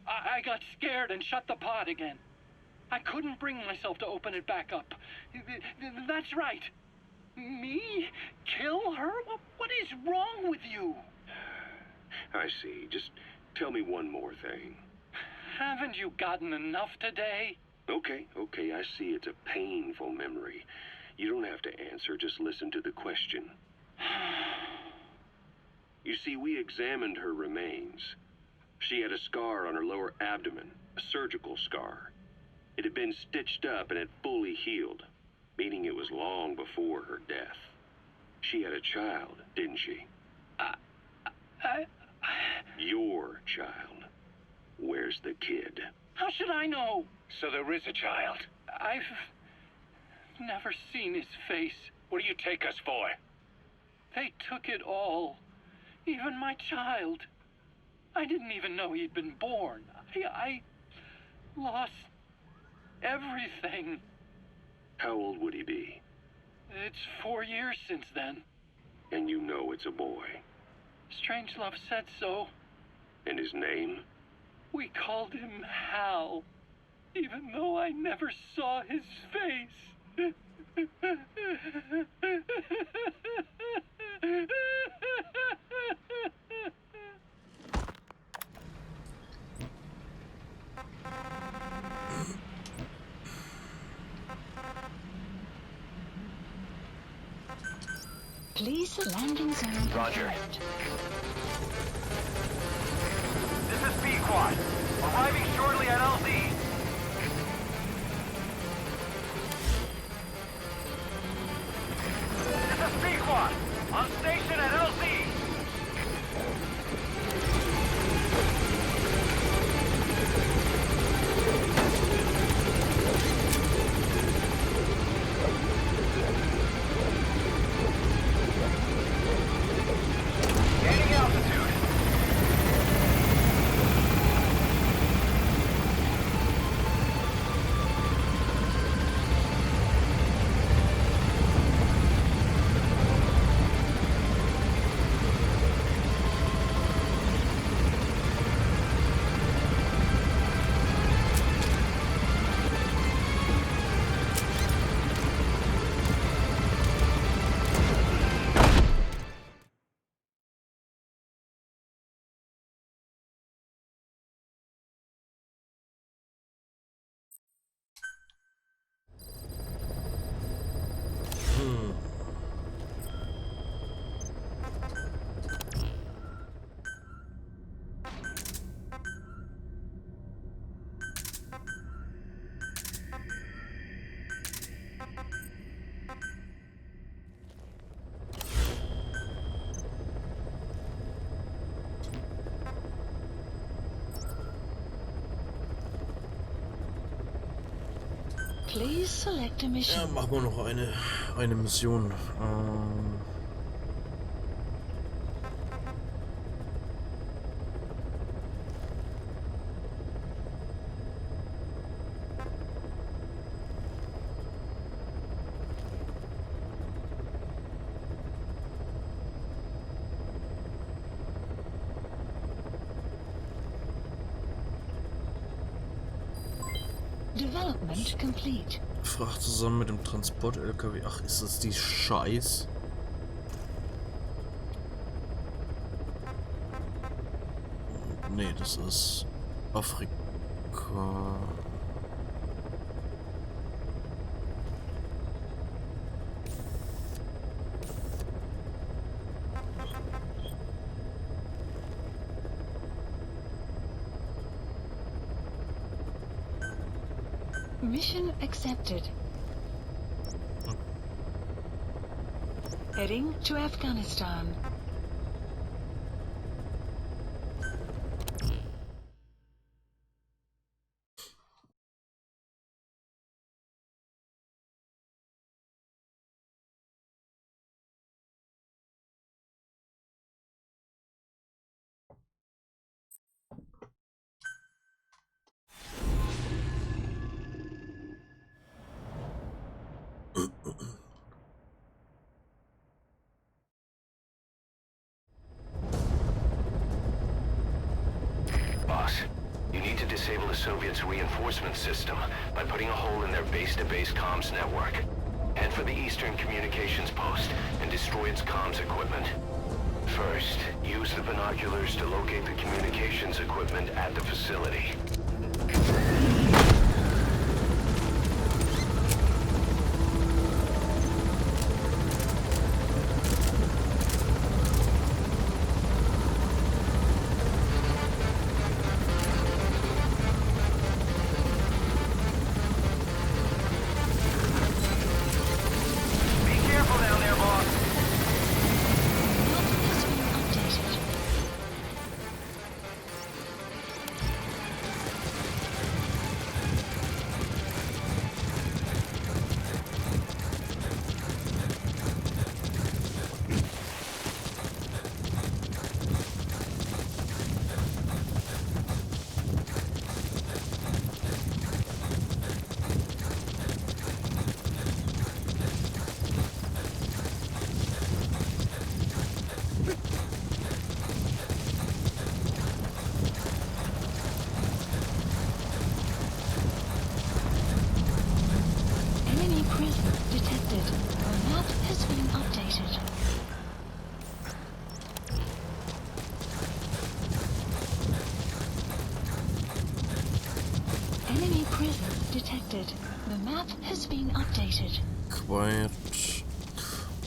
I got scared and shut the pod again. I couldn't bring myself to open it back up. That's right. Me? Kill her? What is wrong with you? I see. Just tell me one more thing. Haven't you gotten enough today? Okay, I see it's a painful memory. You don't have to answer, just listen to the question. You see, we examined her remains. She had a scar on her lower abdomen, a surgical scar. It had been stitched up and had fully healed, meaning it was long before her death. She had a child, didn't she? Your child. Where's the kid? How should I know? So there is a child. I've never seen his face. What do you take us for? They took it all. Even my child. I didn't even know he'd been born. I lost everything. How old would he be? It's 4 years since then. And you know it's a boy. Strangelove said so. And his name? We called him Hal, even though I never saw his face. Please the landing zone. Roger. This is B-Quad. Arriving shortly at LZ. This is B-Quad. On station at LZ. Gaining altitude. Please select a Ja, mission. machen wir noch eine Mission. Development complete. Fracht zusammen mit dem Transport-LKW. Ach, ist das die Scheiß? Nee, das ist Afrika. Mission accepted. Heading to Afghanistan. Boss, you need to disable the Soviets' reinforcement system by putting a hole in their base-to-base comms network. Head for the Eastern Communications Post and destroy its comms equipment. First, use the binoculars to locate the communications equipment at the facility. detected. The map has been updated. Quiet.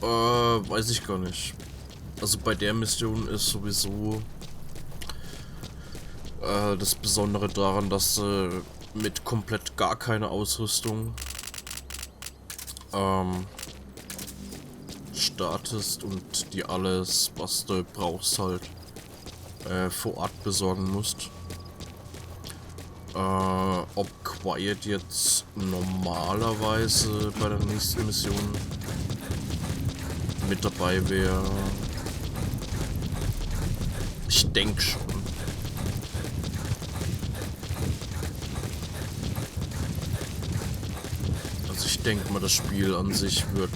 Weiß ich gar nicht. Also bei der Mission ist sowieso Das Besondere daran, dass mit komplett gar keine Ausrüstung startest und dir alles, was du brauchst, halt vor Ort besorgen musst. Ob Quiet jetzt normalerweise bei der nächsten Mission mit dabei wäre, ich denke schon. Also ich denke mal, das Spiel an sich wird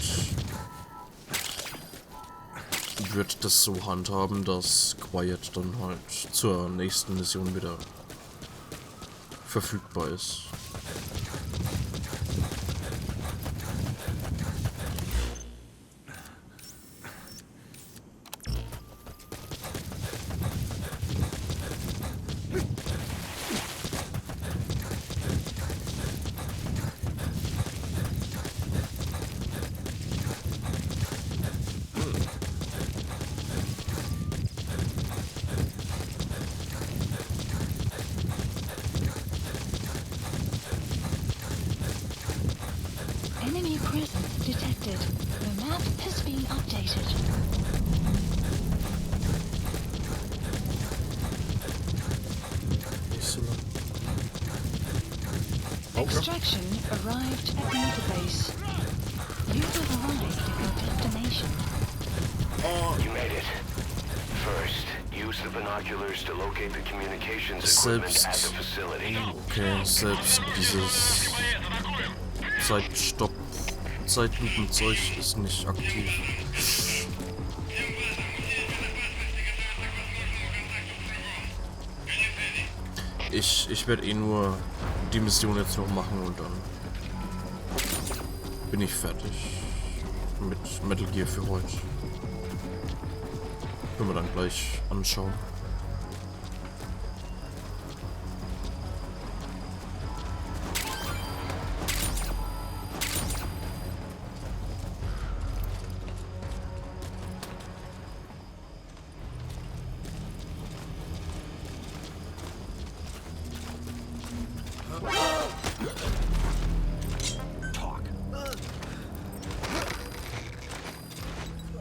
das so handhaben, dass Quiet dann halt zur nächsten Mission wieder verfügbar ist. Enemy presence detected. The map has been updated. Extraction arrived at the database. You have arrived at your destination. You made it. First, use the binoculars to locate the communications equipment at the facility. Okay, selbst dieses Zeitstopp, Zeitlupenzeug ist nicht aktiv. Ich werde eh nur die Mission jetzt noch machen und dann bin ich fertig mit Metal Gear für heute. Können wir dann gleich anschauen.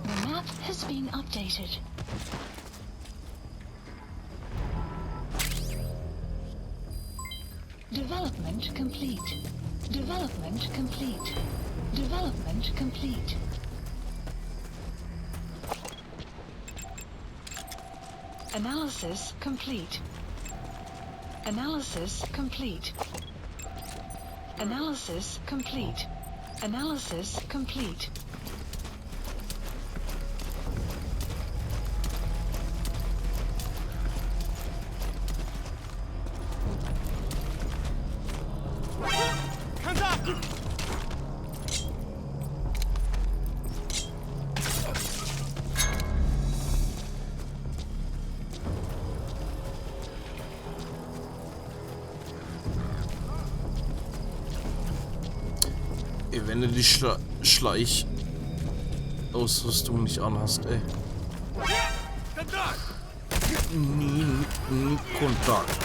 The map has been updated. Development complete. Development complete. Development complete. Analysis complete. Analysis complete. Analysis complete. Analysis complete. Wenn du die Schleichausrüstung nicht anhast, ey. Nie Kontakt.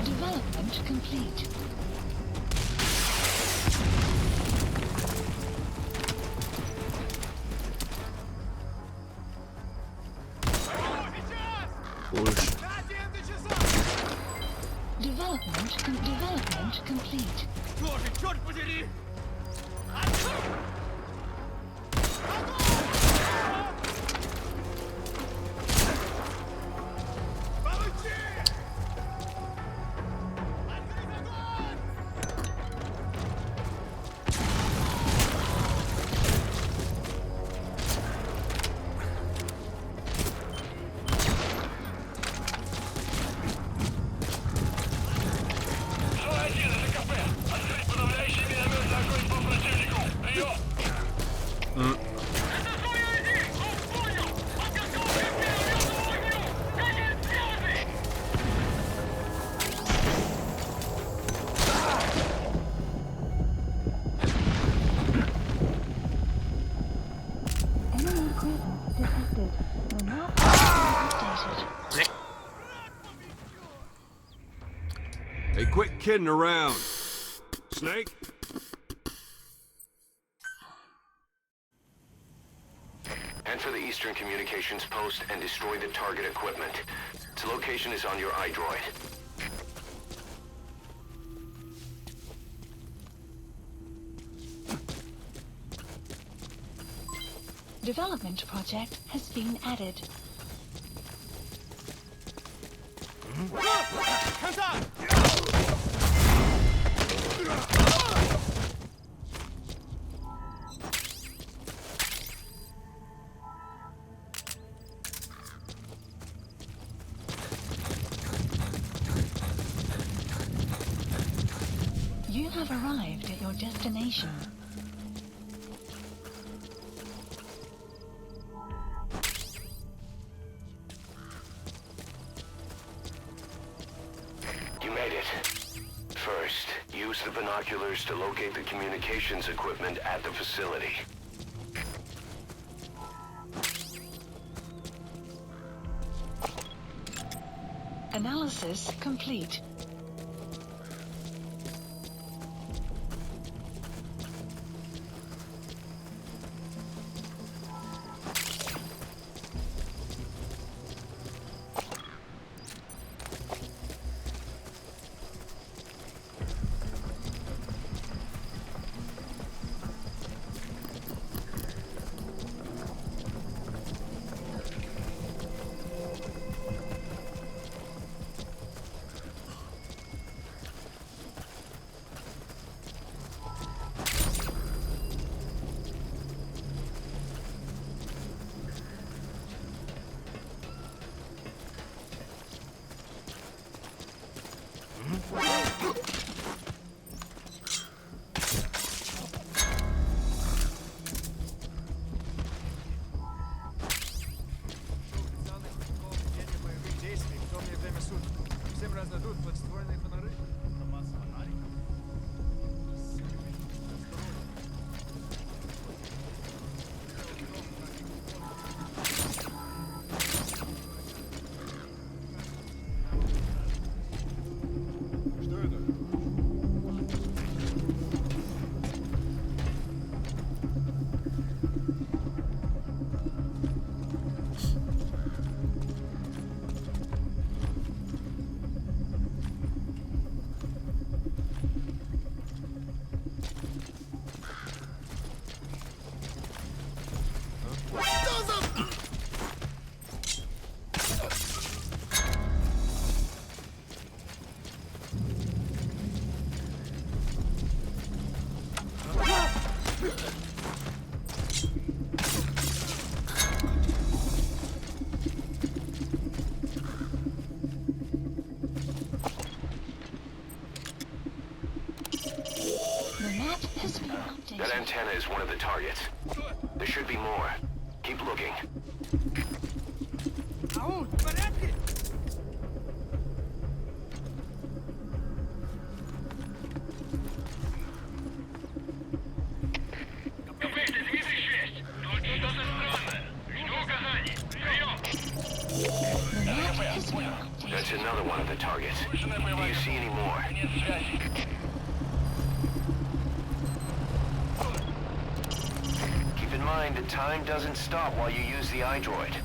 Development complete. Development complete. detected. The map updated. Hey, quit kidding around. Snake? Enter the Eastern Communications Post and destroy the target equipment. Its location is on your iDroid. Development project has been added. You have arrived at your destination. You made it. First, use the binoculars to locate the communications equipment at the facility. Analysis complete. That antenna is one of the targets. There should be more. Keep looking. That's another one of the targets. Do you see any more? Keep in mind that time doesn't stop while you use the iDroid.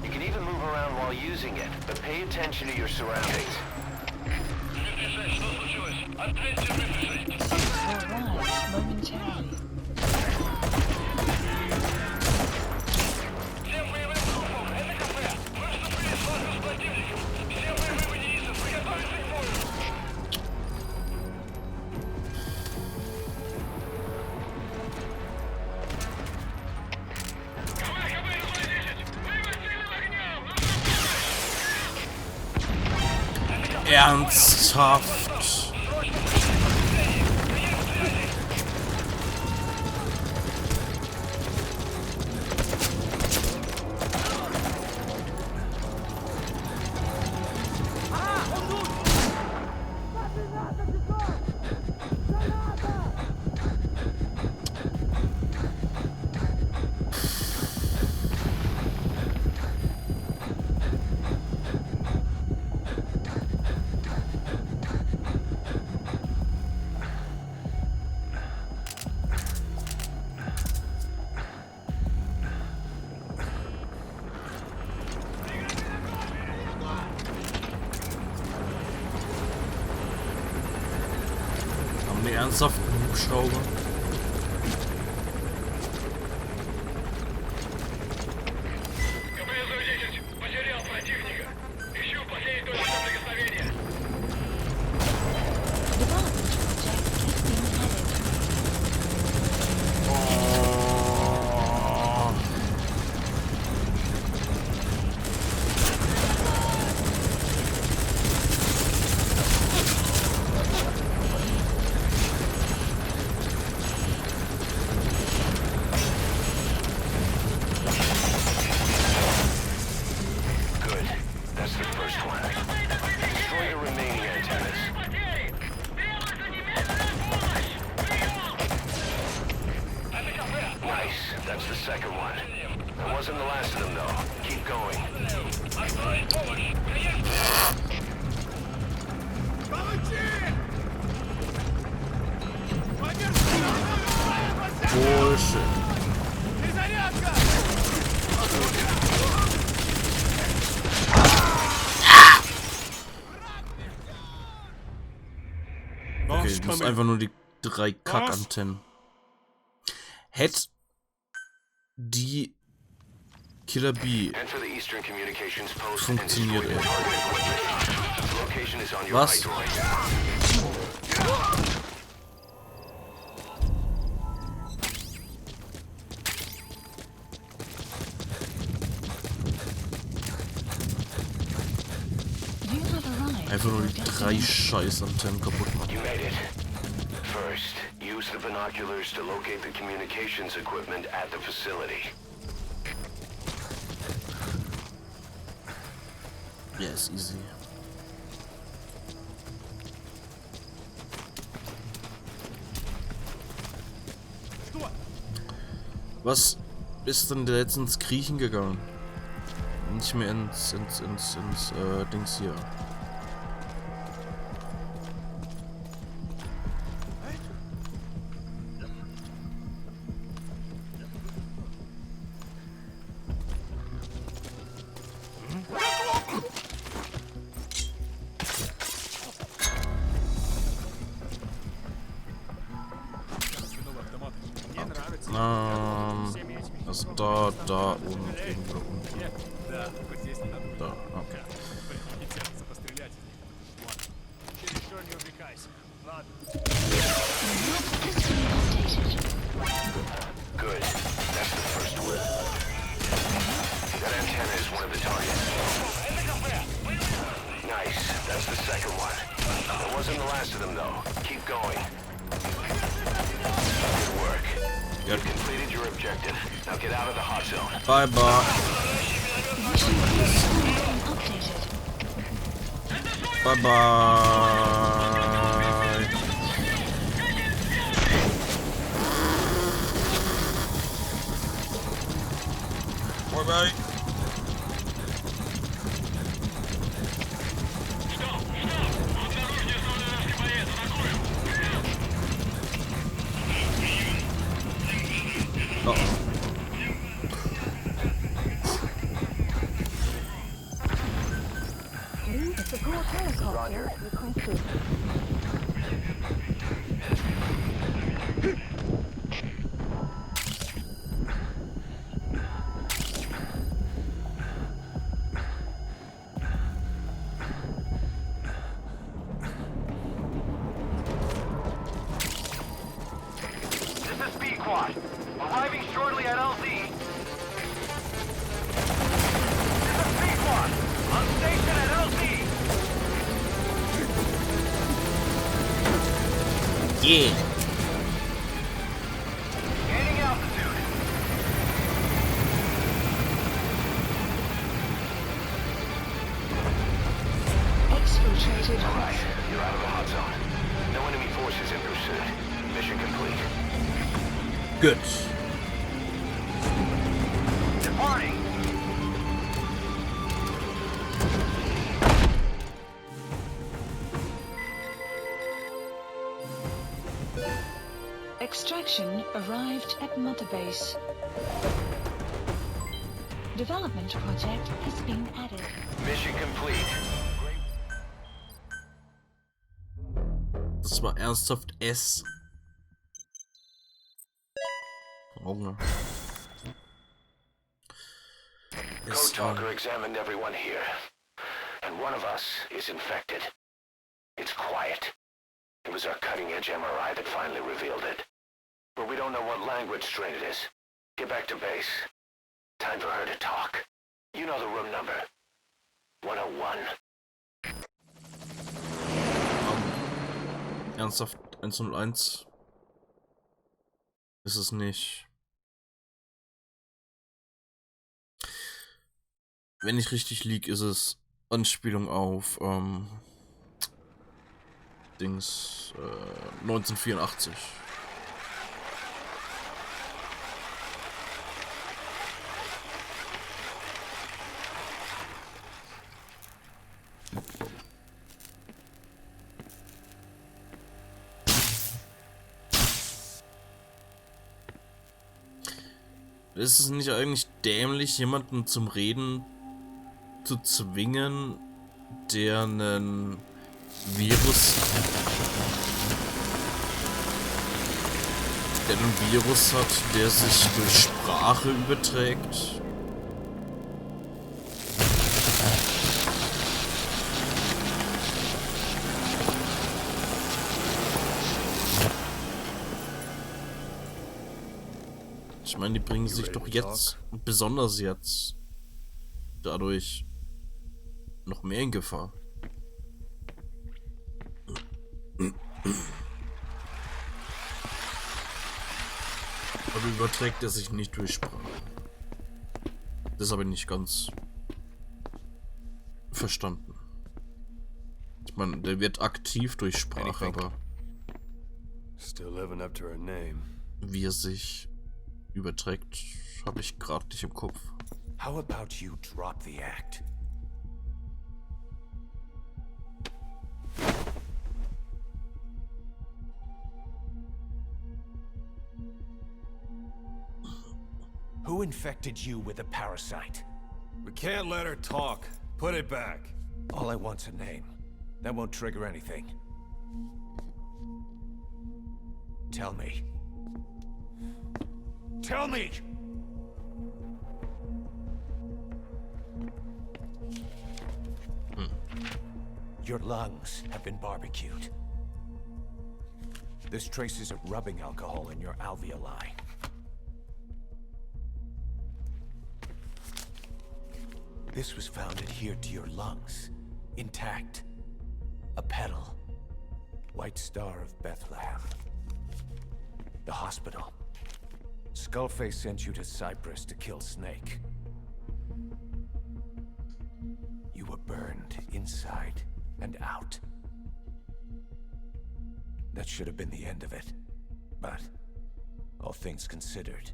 You can even move around while using it, but pay attention to your surroundings. Arrives momentarily. Ernsthaft? Ernsthaft ein Hubschrauber? Okay, das ist einfach nur die 3 Kackantennen. Hätte die Killer Bee funktioniert, ey. Was? Einfach nur die 3 Scheiß-Antennen kaputt machen. First, use the binoculars to locate the communications equipment at the facility. Yes, easy. Was ist denn jetzt ins Kriechen gegangen? Nicht mehr ins Dings hier. Also da und irgendwo unten. Da, okay. Good. That's the first one. That antenna is one of the targets. Nice. That's the second one. It wasn't the last of them, though. Keep going. Good work. You've completed your objective. Now get out of the hot zone. Bye bye. Bye bye. Bye bye. Roger. Requested. This is Speed Quad. Arriving shortly at LZ. This is Speed Quad. On station at LZ. Yeah. Gaining altitude. Exfiltrated. All right, you're out of the hot zone. No enemy forces in pursuit. Mission complete. Good. Departing. Extraction arrived at Mother Base. Development project has been added. Mission complete. Das war ernsthaft S. Hunger. Code Talker examined everyone here, and one of us is infected. It's quiet. It was our cutting-edge MRI that finally revealed it. But we don't know what language strain it is. Get back to base. Time for her to talk. You know the room number. 101. Ernsthaft, 101 ist es nicht. Wenn ich richtig liege, ist es Anspielung auf Dings 1984. Ist es nicht eigentlich dämlich, jemanden zum Reden zu zwingen, der einen Virus hat, der sich durch Sprache überträgt? Ich meine, die bringen sich doch jetzt, besonders jetzt, dadurch noch mehr in Gefahr. Aber überträgt er sich nicht durch Sprache. Das habe ich nicht ganz verstanden. Ich meine, der wird aktiv durch Sprache, aber wie er sich überträgt, habe ich gerade nicht im Kopf. How about you drop the act? Who infected you with a parasite? We can't let her talk. Put it back. All I want's a name. That won't trigger anything. Tell me. Tell me! Your lungs have been barbecued. There's traces of rubbing alcohol in your alveoli. This was found adhered to your lungs, intact. A petal. White Star of Bethlehem. The hospital. Skullface sent you to Cyprus to kill Snake. You were burned inside and out. That should have been the end of it. But, all things considered,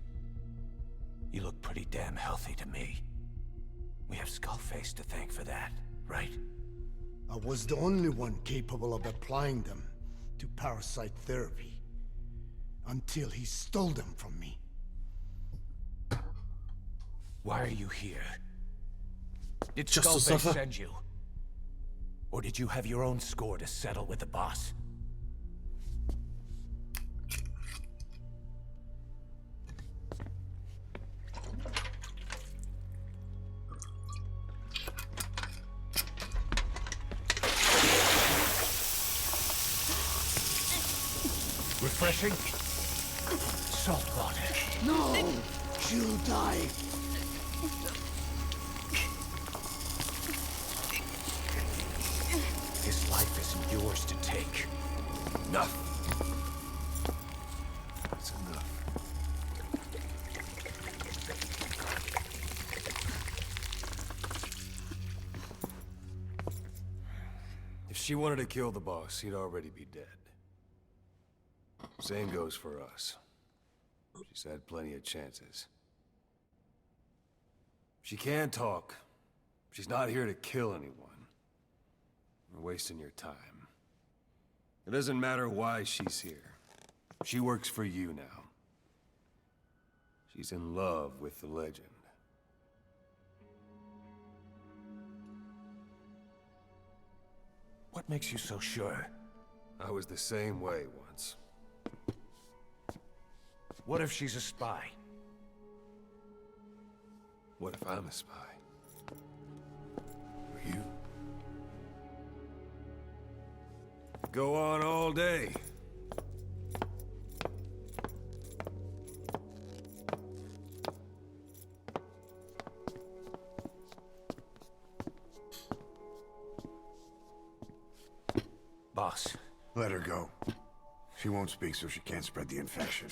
you look pretty damn healthy to me. We have Skullface to thank for that, right? I was the only one capable of applying them to parasite therapy. Until he stole them from me. Why are you here? Did Just to Skullface suffer? send you? Or did you have your own score to settle with the boss? Refreshing? Salt water. No! She'll die. His life isn't yours to take. Enough. That's enough. If she wanted to kill the boss, he'd already be dead. Same goes for us. She's had plenty of chances. She can talk. She's not here to kill anyone. You're wasting your time. It doesn't matter why she's here. She works for you now. She's in love with the legend. What makes you so sure? I was the same way once. What if she's a spy? What if I'm a spy? Or you? Go on all day. Boss. Let her go. She won't speak so she can't spread the infection.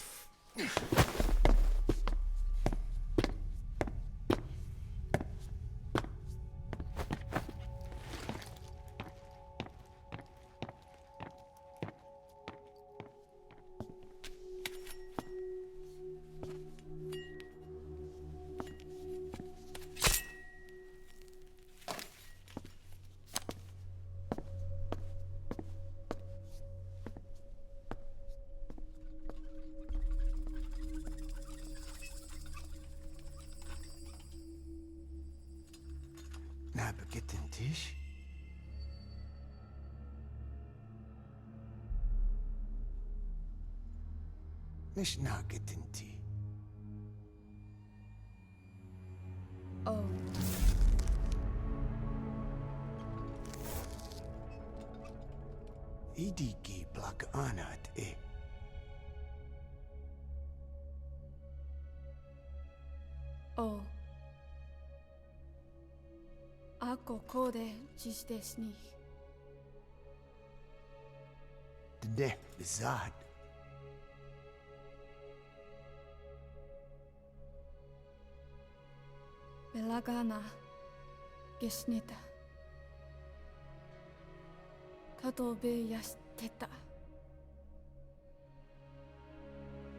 Na, begit den Tisch. مش ناقد انتي. Oh. إيديكي بلاك آنات إيه. Oh. Ako kode jisdes ni. ده بالذات. Belagana gesnita. Katobe yasteta.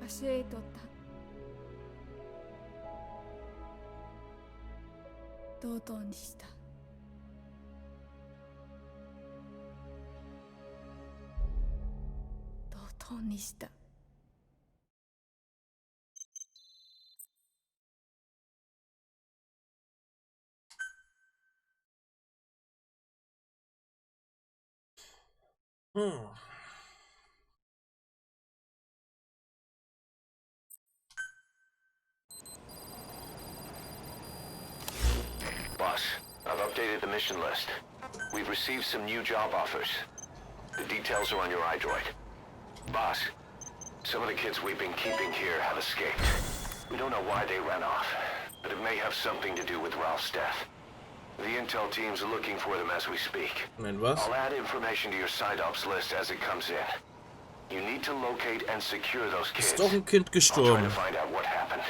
Aseetota. Dodoにした。Dodoにした。Boss, I've updated the mission list. We've received some new job offers. The details are on your iDroid. Boss, some of the kids we've been keeping here have escaped. We don't know why they ran off, but it may have something to do with Ralph's death. The intel team's looking for them as we speak. I'll add information to your side ops list as it comes in. You need to locate and secure those kids. Ist doch ein Kind I'll try gestorben. to find out what happened.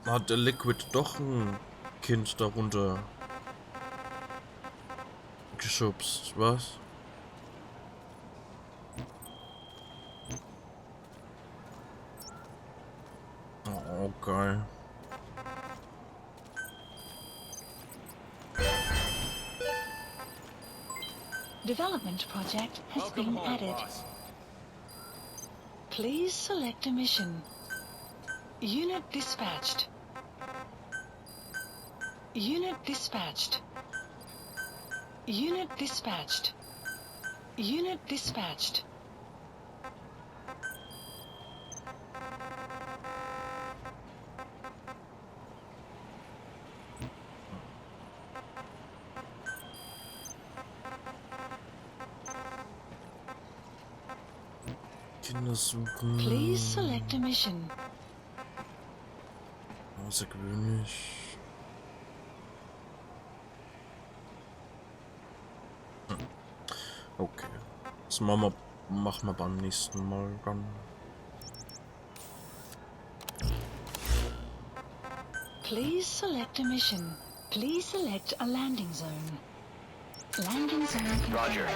Hat der Liquid doch ein Kind darunter geschubst, was? Oh, geil. Development project has been added. Please select a mission. Unit dispatched. Unit dispatched. Unit dispatched. Unit dispatched. Kinder suchen. Please select a mission. Außergewöhnlich. Okay. Das machen wir beim nächsten Mal dann. Please select a mission. Please select a landing zone. Landing zone confirmed. Roger.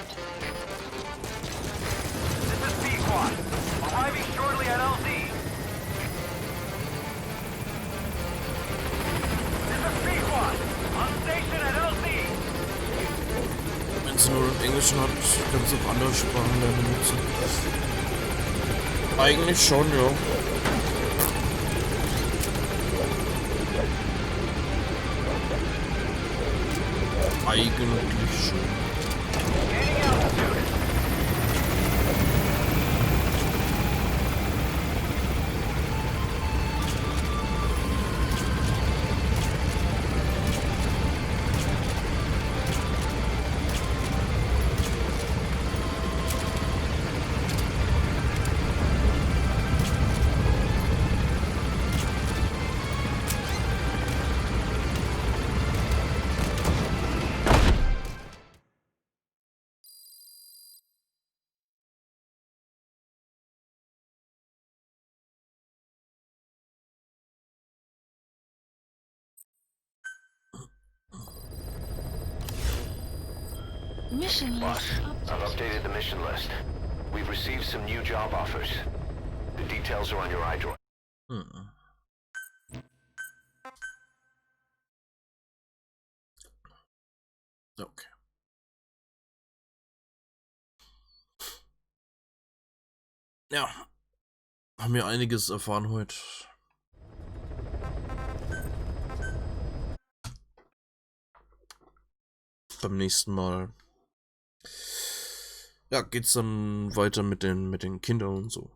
This is B-Quad. Arriving shortly at LZ. This is B-Quad. On station at LZ. Wenn es nur im Englischen hat, kannst du auch andere Sprachen lernen nutzen. Eigentlich schon, ja. Eigentlich schon. Mission Boss, list I've updated. updated the mission list. We've received some new job offers. The details are on your iDroid. Okay. Ja, haben wir einiges erfahren heute. Beim nächsten Mal, ja, geht's dann weiter mit den Kindern und so.